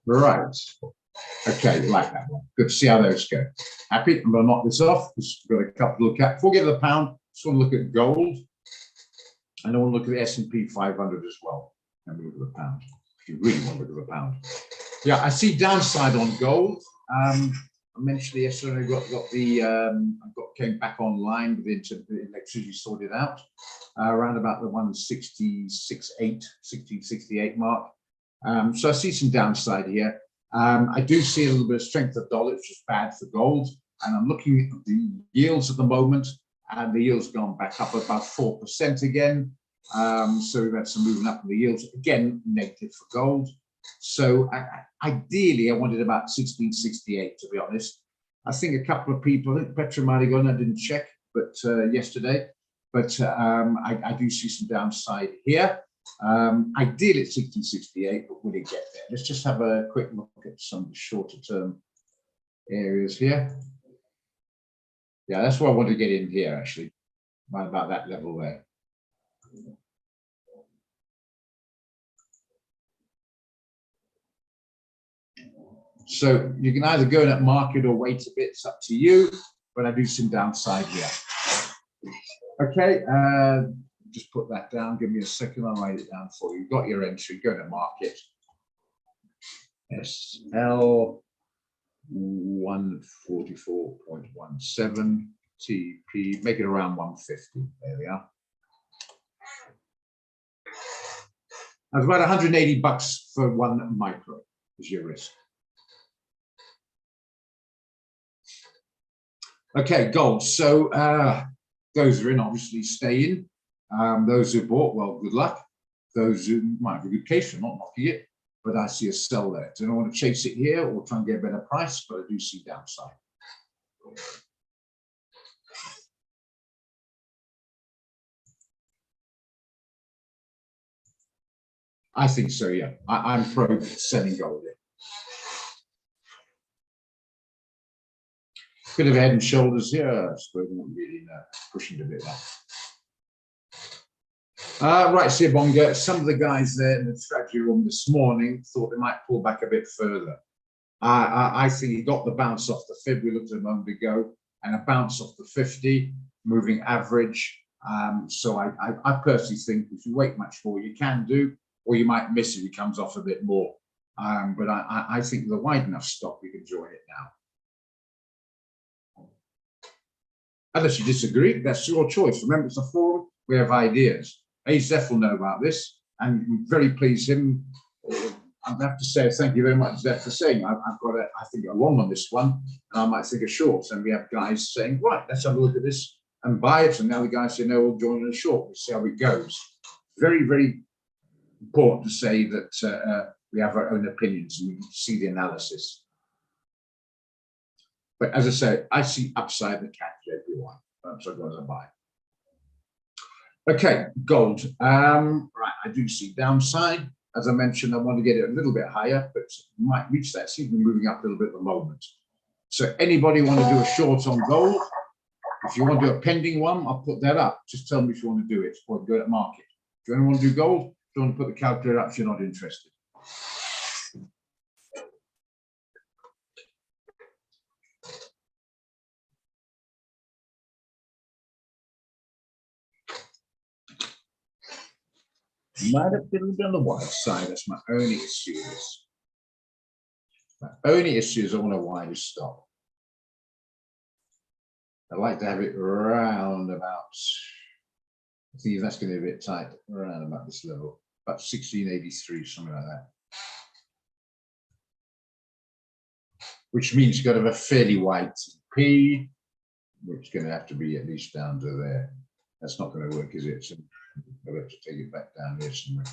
S1: Right. Okay, like that one. Good to see how those go. Happy? I'm going to knock this off. We've got a couple to look at. Before we get to the pound, just want to look at gold. And I want to look at the S&P 500 as well. And we look at the pound. If you really want to look at the pound. Yeah, I see downside on gold. I mentioned yesterday, came back online with the electricity sorted out around about the 1668 mark. So I see some downside here. I do see a little bit of strength of dollar, which is bad for gold. And I'm looking at the yields at the moment, and the yields gone back up about 4% again. So we've had some movement up in the yields, again, negative for gold. So ideally, I wanted about 1668, to be honest. I think a couple of people, I think Petra might have gone, I didn't check, but yesterday. But I do see some downside here. Ideally at 1668, but will it get there? Let's just have a quick look at some shorter term areas here. Yeah, that's what I want to get in here, actually, right about that level there. So you can either go in at market or wait a bit, it's up to you, but I do some downside here. Okay, just put that down. Give me a second. I'll write it down for you. Got your entry. Go to market. SL 144.17 TP. Make it around 150. There we are. That's about 180 bucks for one micro is your risk. Okay, gold. So those are in, obviously stay in. Those who bought, well, good luck. Those who might have a good case for not knocking it, but I see a sell there. Do I want to chase it here or try and get a better price? But I do see downside. I think so, yeah. I'm pro selling gold here. Bit of head and shoulders here. I suppose not really pushing it a bit now. Right, Sibonga, some of the guys there in the strategy room this morning thought they might pull back a bit further. I think he got the bounce off the fib we looked at a moment ago, and a bounce off the 50, moving average. So I personally think if you wait much more, you can do, or you might miss if he comes off a bit more. But I think with a wide enough stop, you can join it now. Unless you disagree, that's your choice. Remember, it's a forum, we have ideas. Zeph will know about this, and I'm very pleased him. I have to say thank you very much, Zeph, for saying I've got, I think, a long on this one, and I might think a short. And we have guys saying, right, let's have a look at this and buy it. And now the guys say, no, we'll join in a short. We'll see how it goes. Very, very important to say that we have our own opinions and we see the analysis. But as I say, I see upside the catch everyone. So as I buy. Okay, gold. Right, I do see downside. As I mentioned, I want to get it a little bit higher, but might reach that. Seems to be moving up a little bit at the moment. So anybody want to do a short on gold? If you want to do a pending one, I'll put that up. Just tell me if you want to do it or go to market. Do you want to do gold? Do you want to put the calculator up if you're not interested? Might have been a bit on the wide side. That's my only issue. My only issue is I want a wider stop. I like to have it around about, I think that's going to be a bit tight, around about this level, about 1683, something like that. Which means you've got to have a fairly wide P, which is going to have to be at least down to there. That's not going to work, is it? So I'll have to take it back down here somewhere.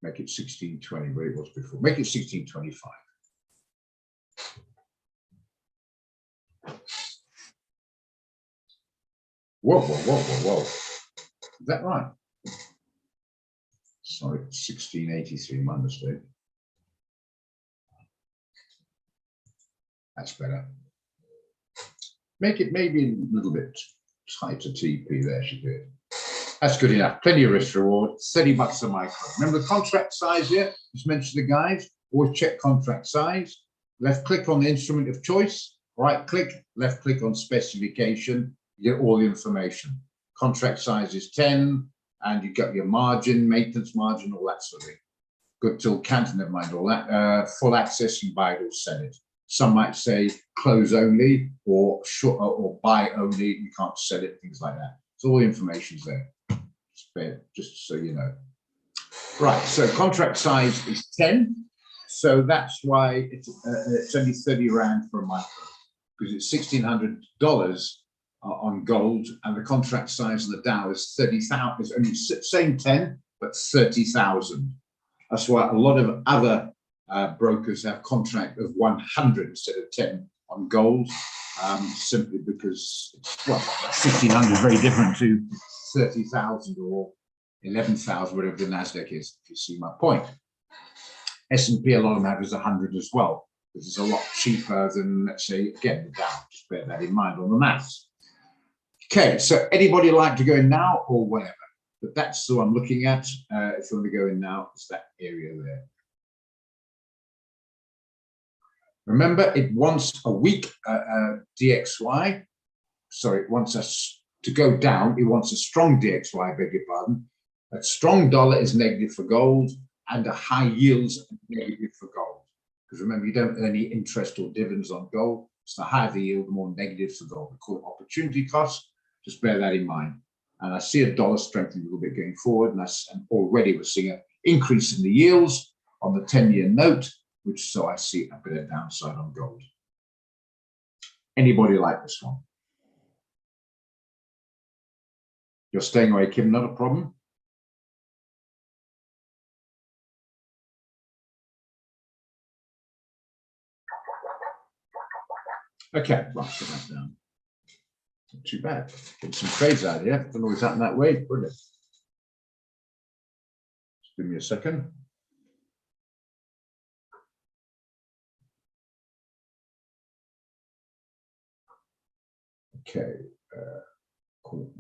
S1: Make it 1620 where it was before. Make it 1625. Whoa, whoa, whoa, whoa, whoa. Is that right? Sorry, 1683, my mistake. That's better. Make it maybe a little bit tighter TP there, should do it. That's good enough. Plenty of risk reward. 30 bucks a micro. Remember the contract size here? Just mention the guys. Always check contract size. Left click on the instrument of choice. Right click. Left click on specification. You get all the information. Contract size is 10, and you got your margin, maintenance margin, all that sort of thing. Good till can't, never mind all that. Full access, you buy it or sell it. Some might say close only or short or buy only. You can't sell it, things like that. So all the information's there. Just so you know. Right, so contract size is 10. So that's why it's only 30 Rand for a micro, because it's $1,600 on gold, and the contract size of the Dow is 30,000. It's only same 10, but 30,000. That's why a lot of other brokers have contract of 100 instead of 10 on gold, simply because, well, 1,600 is very different to 30,000 or 11,000, whatever the Nasdaq is, if you see my point. S&P, a lot of them have is 100 as well, because it's a lot cheaper than, let's say, again, the Dow. Just bear that in mind on the maths. Okay, so anybody like to go in now or whatever? But that's the one I'm looking at. If you want to go in now, it's that area there. Remember, it wants a week DXY. Sorry, it wants To go down, it wants a strong DXY, I beg your pardon. A strong dollar is negative for gold, and a high yields negative for gold. Because remember, you don't earn any interest or dividends on gold. So the higher the yield, the more negative for gold. We call it opportunity cost. Just bear that in mind. And I see a dollar strengthening a little bit going forward, and already we're seeing an increase in the yields on the 10-year note, which so I see a bit of downside on gold. Anybody like this one? You're staying away, Kim, not a problem. Okay, right, put that down. Not too bad. Get some trades out here. Don't always happen that way. Brilliant. Just give me a second. Okay. Cool.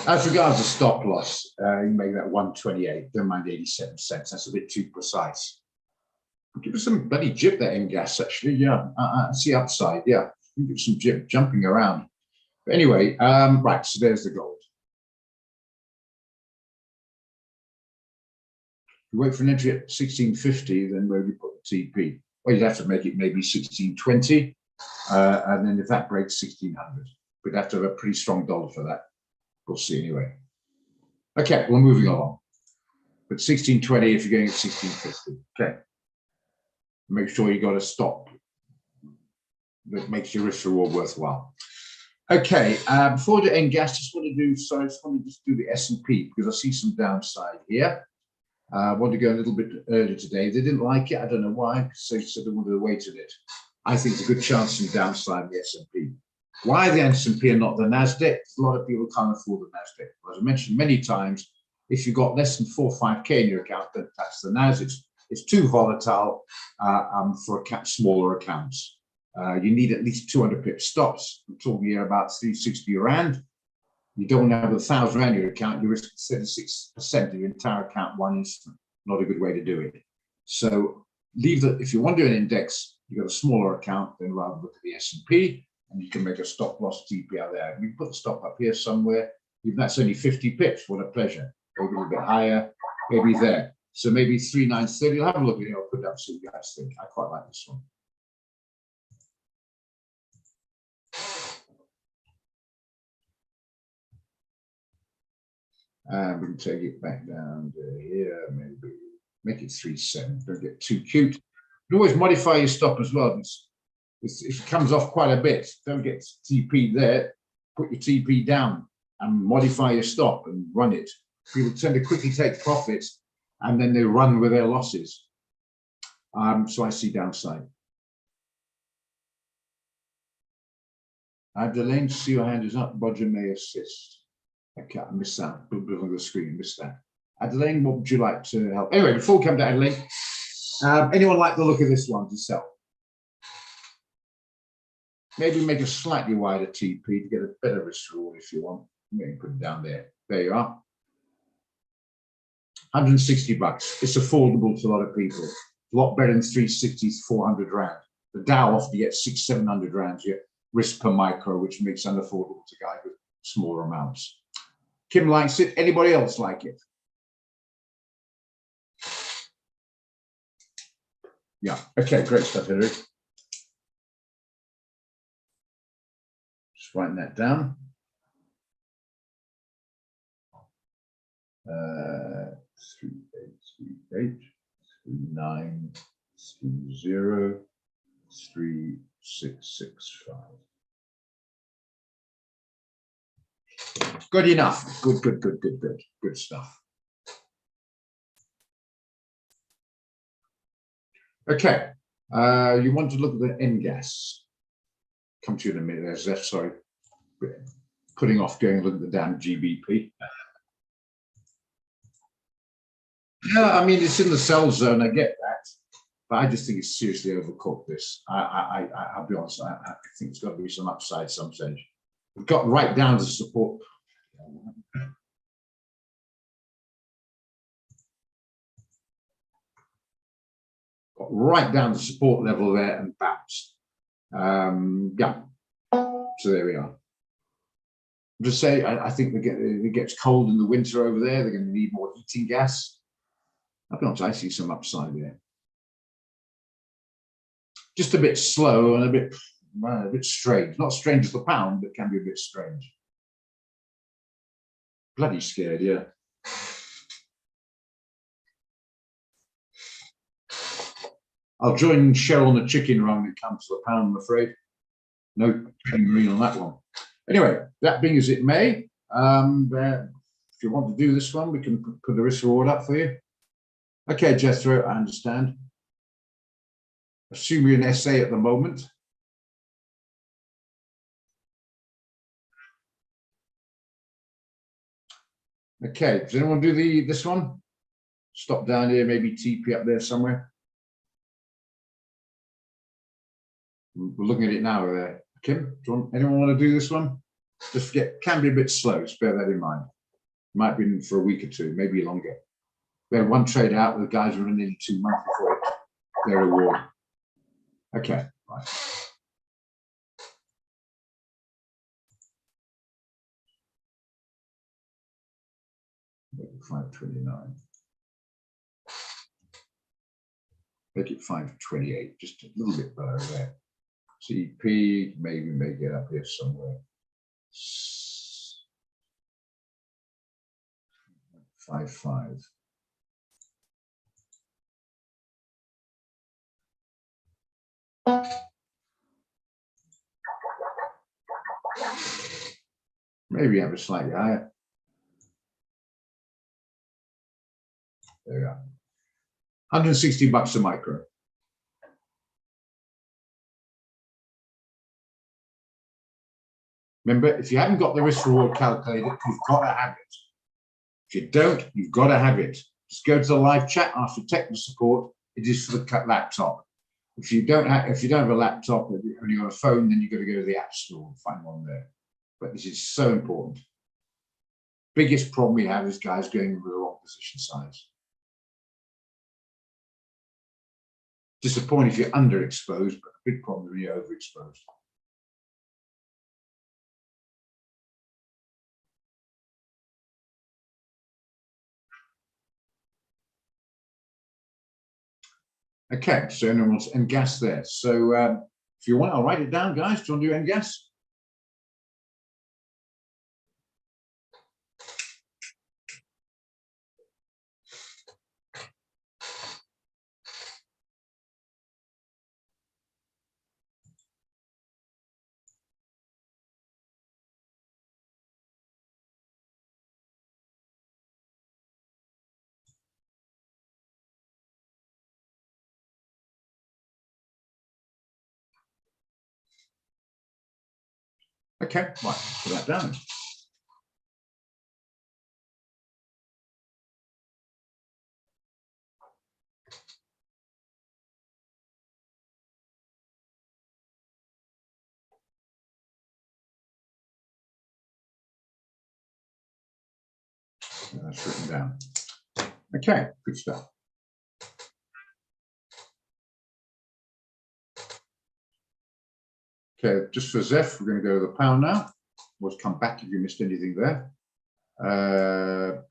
S1: As regards to stop loss, you make that 128, don't mind 87 cents. That's a bit too precise. Give us some bloody jip there in gas, actually. Yeah, I see upside. Yeah, give some jip jumping around. But anyway, right, so there's the gold. If you wait for an entry at 1650, then where do you put the TP? Well, you'd have to make it maybe 1620. And then if that breaks 1600, we'd have to have a pretty strong dollar for that. We'll see anyway. Okay, we're moving along. But 1620 if you're going at 1650. Okay. Make sure you got a stop that makes your risk reward worthwhile. Okay, before we end gas, just want to do the S&P because I see some downside here. I want to go a little bit earlier today. They didn't like it. I don't know why. So they said they wanted to wait a bit. I think it's a good chance some downside in the S&P. Why the S&P and not the NASDAQ? A lot of people can't afford the NASDAQ. As I mentioned many times, if you've got less than 4 or 5K in your account, then that's the NASDAQ. It's too volatile for smaller accounts. You need at least 200 pip stops. I'm talking here about 360 rand. You don't have 1,000 rand in your account, you risk 36% of your entire account one instant. Not a good way to do it. So if you want to do an index, you've got a smaller account, then rather look at the S&P. And you can make a stop loss TP out there. We put the stop up here somewhere. Even that's only 50 pips. What a pleasure. Maybe a little bit higher, maybe there. So maybe 3930. I'll have a look at it. I'll put it up so you guys think. I quite like this one. And we can take it back down to here. Maybe make it 37. Don't get too cute. You can always modify your stop as well. If it comes off quite a bit, don't get TP there, put your TP down and modify your stop and run it. People tend to quickly take profits and then they run with their losses. So I see downside. Adelaine, see your hand is up. Roger may assist. Okay, I missed that. On the screen, missed that. Adelaine, what would you like to help? Anyway, before we come to Adelaine, anyone like the look of this one to sell? Maybe make a slightly wider TP to get a better risk reward if you want. Maybe put it down there. There you are. 160 bucks. It's affordable to a lot of people. A lot better than 360, 400 rand. The Dow often gets 600-700 rands yet risk per micro, which makes it unaffordable to guys with smaller amounts. Kim likes it. Anybody else like it? Yeah. Okay. Great stuff, Hillary. Writing that down. 3838 3930 3665. Good enough. Good stuff. Okay. You want to look at the NGAS. Come to you in a minute. There's sorry, putting off going to look at the damn GBP. Yeah, I mean it's in the sell zone. I get that, but I just think it's seriously overcooked. This, I'll be honest. I think it's got to be some upside some stage. We've got right down to support. Got right down the support level there and bounced. Yeah, so there we are. Just say, I think it gets cold in the winter over there. They're going to need more heating gas. I see some upside there. Just a bit slow and a bit strange. Not strange as the pound, but can be a bit strange. Bloody scared, yeah. I'll join Cheryl on the chicken run when it comes to the pound, I'm afraid. No green on that one. Anyway, that being as it may, if you want to do this one, we can put the risk reward up for you. Okay, Jethro, I understand. Assume you're an SA at the moment. Okay, does anyone do this one? Stop down here, maybe TP up there somewhere. We're looking at it now. Kim, anyone want to do this one? Just can be a bit slow, just bear that in mind. Might be for a week or two, maybe longer. We had one trade out with the guys running nearly 2 months before their reward. Okay, right. Make it 529. Make it 528, just a little bit below there. CP, maybe may get up here somewhere. 5.5. Maybe have a slightly higher. There we are. 160 bucks a micro. Remember, if you haven't got the risk reward calculator, you've got to have it. If you don't, you've got to have it. Just go to the live chat, ask for technical support. It is for the laptop. If you don't have a laptop and you've got a phone, then you've got to go to the App Store and find one there. But this is so important. Biggest problem we have is guys going with the wrong position size. Disappointing if you're underexposed, but a big problem when you're overexposed. Okay, so animals and gas there. So if you want, I'll write it down, guys. Do you want to do end gas? Okay, right, put that down. That's written down. Okay, good stuff. Okay, just for Zeph, we're going to go to the pound now. We'll come back if you missed anything there.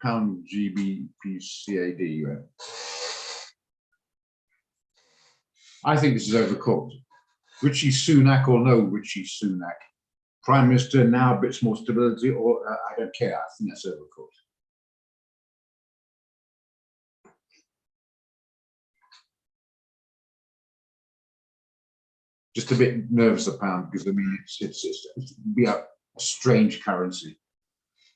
S1: Pound GBP CAD. I think this is overcooked. Rishi Sunak or no Rishi Sunak? Prime Minister now, a bit more stability, or I don't care. I think that's overcooked. Just a bit nervous the pound because I mean it's be a strange currency.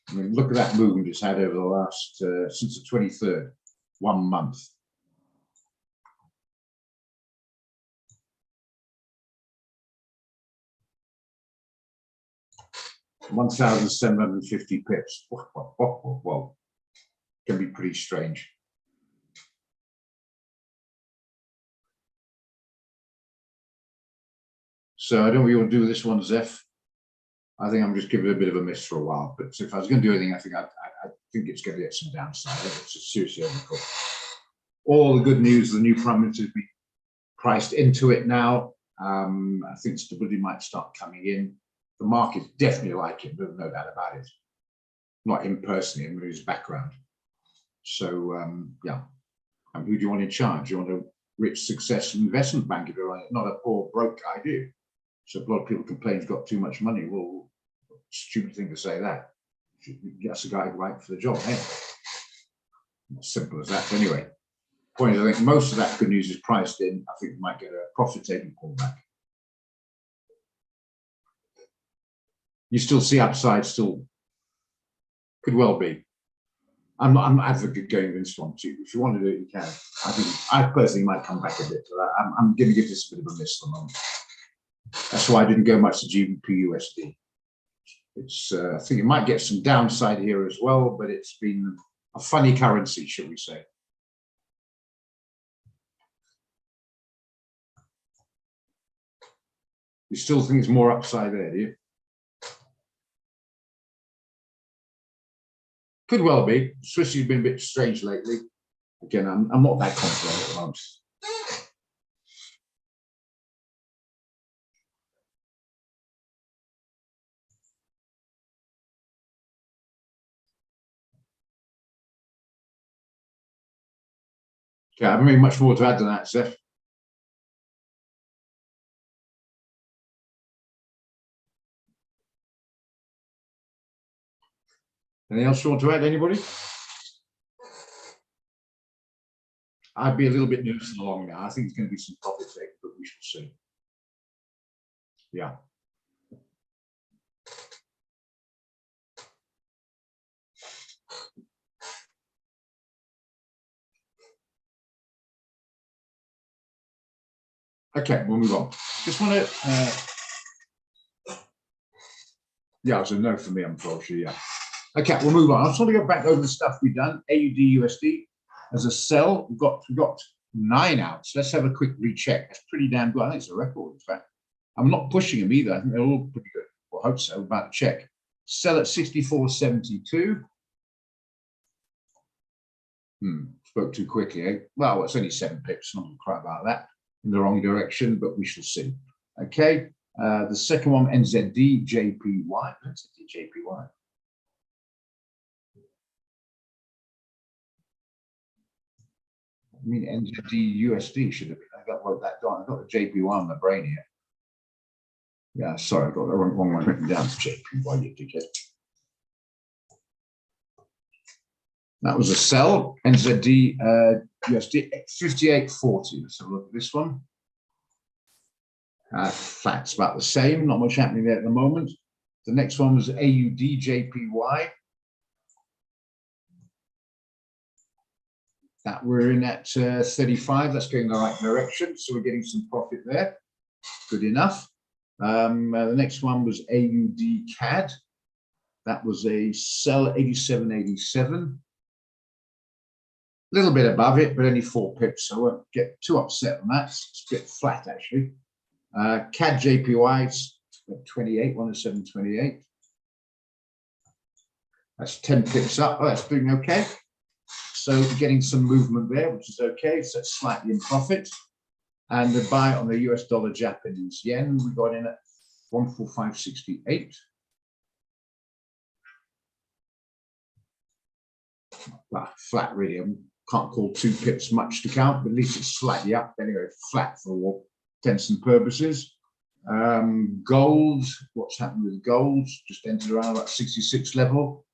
S1: I mean, look at that movement it's had over the last since the 23rd, 1 month. $1,750 pips. Well, can be pretty strange. So I don't know what you want to do with this one, Zeph. I think I'm just giving it a bit of a miss for a while. But if I was going to do anything, I think it's going to get some downside. It's just seriously overcooked. All the good news, the new prime minister has been priced into it now. I think stability might start coming in. The market definitely like it, there's no doubt about it. Not him personally, and his background. So yeah, and who do you want in charge? You want a rich, successful investment banker, not a poor broke guy, do you? So a lot of people complain he's got too much money. Well, stupid thing to say that. That's a guy right for the job, hey? Not simple as that. But anyway, point is, I think most of that good news is priced in. I think we might get a profit-taking pullback. You still see upside, still could well be. I'm not an advocate going in this one too. If you want to do it, you can. I personally might come back a bit to that. I'm going to give this a bit of a miss at the moment. That's why I didn't go much to GBP USD. It's I think it might get some downside here as well, but it's been a funny currency, shall we say. You still think there's more upside there, do you? Could well be. Swiss has been a bit strange lately. Again, I'm not that confident at the moment. Okay, I haven't really much more to add to that, Seth. Anything else you want to add, anybody? I'd be a little bit nervous in the long now. I think it's going to be some profit taken, but we shall see. Yeah. Okay, we'll move on. Just want to, yeah, it was a no for me, unfortunately, yeah. Okay, we'll move on. I just want to go back over the stuff we've done. AUD USD as a sell, we've got 9 outs. Let's have a quick recheck. That's pretty damn good. I think it's a record, in fact. I'm not pushing them either. I think they're all pretty good. Well, I hope so. About to check. Sell at 64.72. Spoke too quickly, eh? Well, it's only 7 pips. Not going to cry about that. In the wrong direction, but we shall see. Okay. The second one, NZD JPY. NZD JPY. I mean, NZD USD should have been. I got that down. I got the JPY on the brain here. Yeah, sorry, I got the wrong one written down. JPY, you dickhead. That was a sell. NZD USD 58.40. Let's have a look at this one. Flat's about the same. Not much happening there at the moment. The next one was AUD JPY. That we're in at 35. That's going in the right direction. So we're getting some profit there. Good enough. The next one was AUD CAD. That was a sell 87.87. A little bit above it, but only 4 pips. So I won't get too upset on that. It's a bit flat, actually. CAD JPY is 28, 107.28. That's 10 pips up. Oh, that's doing okay. So getting some movement there, which is okay. So it's slightly in profit. And the buy on the US dollar Japanese yen, we got in at 145.68. Well, flat really. I can't call 2 pips much to count, but at least it's slightly up. Anyway, flat for all intents and purposes. Gold, what's happened with gold? Just entered around about 66 level.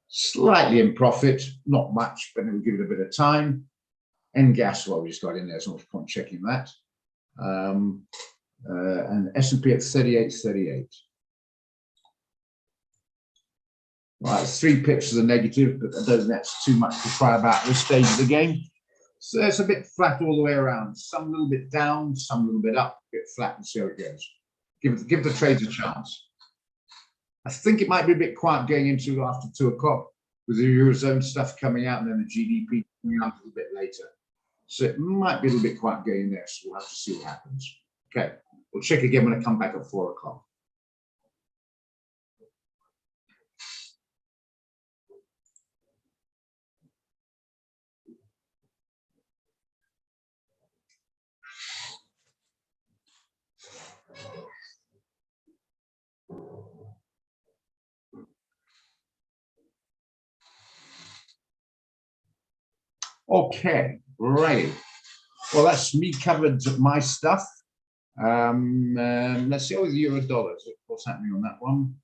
S1: Slightly in profit, not much, but we'll give it a bit of time. NGAS, well, we just got in there, so no point checking that. And S&P at 38.38. Right, 3 pips is a negative, but I don't think that's too much to cry about at this stage of the game. So it's a bit flat all the way around. Some a little bit down, some a little bit up, a bit flat, and see how it goes. Give the trades a chance. I think it might be a bit quiet going into after 2 o'clock with the Eurozone stuff coming out and then the GDP coming out a little bit later. So it might be a little bit quiet going there. So we'll have to see what happens. Okay, we'll check again when I come back at 4 o'clock. Okay, right. Well, that's me covered my stuff. Let's see with the euro dollars. What's happening on that one?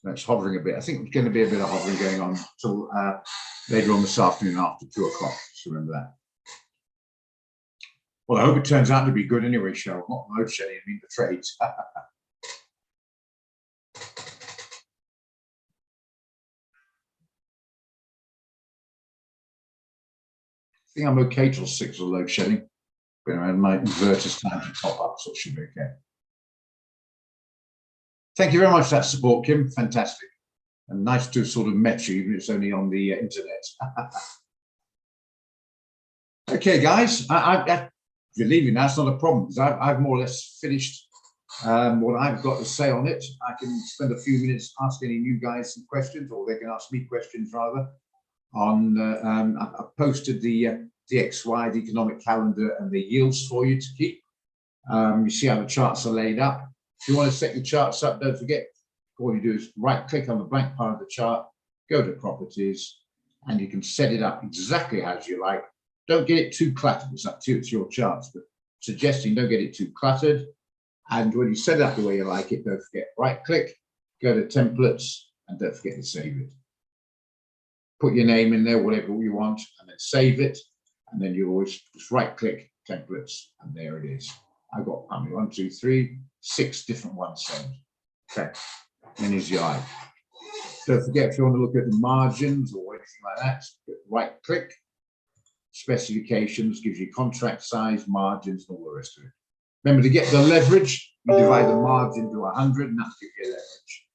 S1: That's hovering a bit. I think there's going to be a bit of hovering going on till later on this afternoon after 2 o'clock. Just remember that. Well, I hope it turns out to be good anyway, Cheryl. Not load shedding, I mean the trades. I think I'm okay till 6 of load shedding. And my inverter's time to top up, so it should be okay. Thank you very much for that support, Kim. Fantastic. And nice to sort of met you, even if it's only on the internet. Okay, guys, if you're leaving now, it's not a problem, because I've more or less finished what I've got to say on it. I can spend a few minutes asking any new guys some questions, or they can ask me questions rather. I've posted the DXY, the economic calendar, and the yields for you to keep. You see how the charts are laid up. If you want to set your charts up, don't forget, all you do is right click on the blank part of the chart, go to properties, and you can set it up exactly as you like. Don't get it too cluttered. It's up to you, it's your charts, but suggesting don't get it too cluttered. And when you set it up the way you like it, don't forget, right click, go to templates, and don't forget to save it. Put your name in there, whatever you want, and then save it. And then you always just right click, templates, and there it is. I've got, 1, 2, 3, 6 different ones saved. Okay, and here's your eye. Don't forget, if you want to look at the margins or anything like that, right click, specifications, gives you contract size, margins, and all the rest of it. Remember, to get the leverage, you divide the margin to 100, and that'll give you leverage.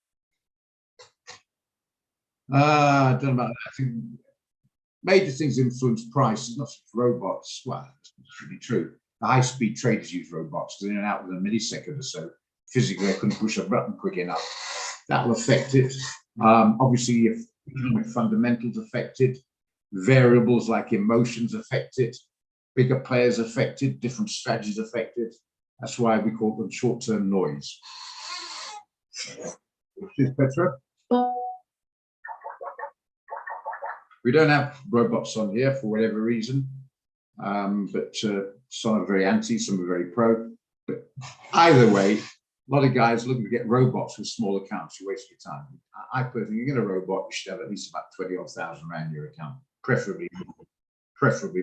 S1: I don't know about that. I think major things influence prices, not just robots. Well, that's really true. The high-speed traders use robots because they're in and out within a millisecond or so. Physically, I couldn't push a button quick enough. That will affect it. Obviously, if economic fundamentals affected, variables like emotions affected, bigger players affected, different strategies affected. That's why we call them short-term noise. Cheers, Petra. We don't have robots on here for whatever reason, but some are very anti, some are very pro. But either way, a lot of guys looking to get robots with small accounts. You waste your time. I personally, you get a robot, you should have at least about 20,000 rand in your account, preferably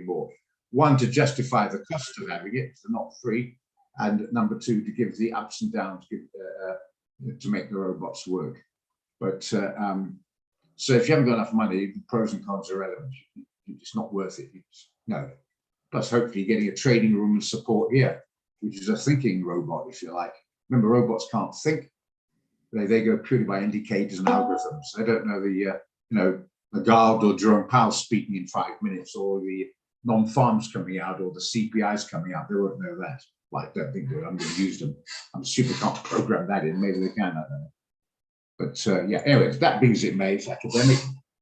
S1: more. One, to justify the cost of having it, they're not free, and number two, to give the ups and downs, to make the robots work. But so if you haven't got enough money, the pros and cons are relevant. It's not worth it. No. Plus, hopefully, getting a trading room and support here, which is a thinking robot, if you like. Remember, robots can't think. They go purely by indicators and algorithms. They don't know the Lagarde or Jerome Powell speaking in 5 minutes, or the non-farms coming out, or the CPIs coming out. They won't know that. Well, I don't think they will. I'm going to use them. I'm super can't program that in. Maybe they can. I don't know. But yeah, anyway, that being as it may, it's academic.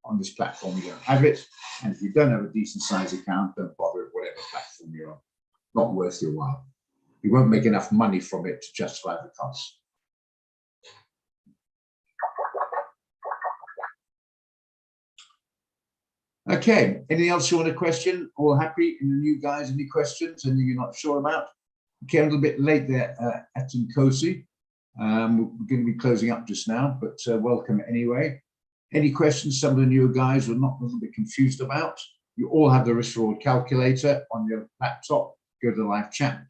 S1: On this platform, you don't have it. And if you don't have a decent size account, don't bother with whatever platform you're on. Not worth your while. You won't make enough money from it to justify the cost. Okay, anything else you want to question? All happy? Any new guys, any questions? Anything you're not sure about? Okay, a little bit late there at Nkosi. We're going to be closing up just now, but welcome anyway. Any questions some of the newer guys are not a little bit confused about? You all have the risk reward calculator on your laptop. Go to the live chat.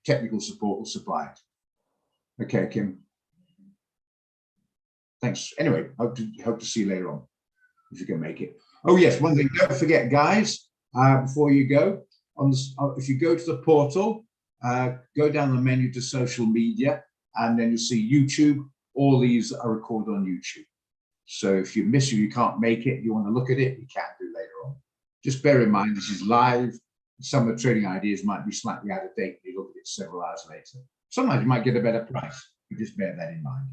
S1: Technical support will supply it. Okay, Kim. Thanks. Anyway, hope to see you later on, if you can make it. Oh yes, one thing, don't forget, guys, before you go, if you go to the portal, go down the menu to social media, and then you'll see YouTube. All these are recorded on YouTube. So if you miss it, you can't make it, you want to look at it, you can do later on. Just bear in mind, this is live. Some of the trading ideas might be slightly out of date. You look at it several hours later. Sometimes you might get a better price. You just bear that in mind.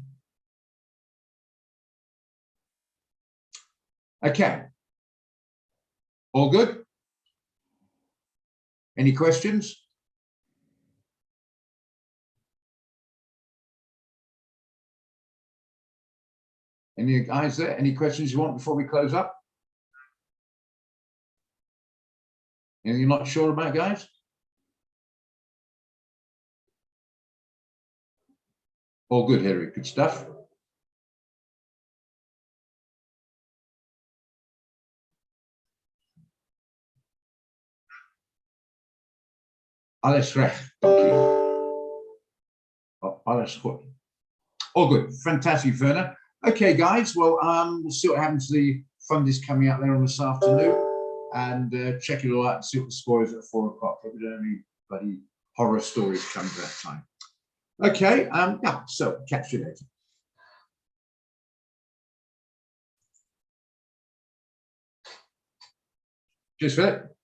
S1: Okay. All good? Any questions? Any guys there? Any questions you want before we close up? Anything you're not sure about, guys? All good, Harry. Good stuff. Alles recht. Thank you. Oh, alles goed. All good. Fantastic, Werner. Okay, guys. Well, we'll see what happens to the fund is coming out there on this afternoon, and check it all out and see what the score is at 4 o'clock. Probably don't have any bloody horror stories come at that time. Okay. Yeah. So catch you later. Cheers, Philip.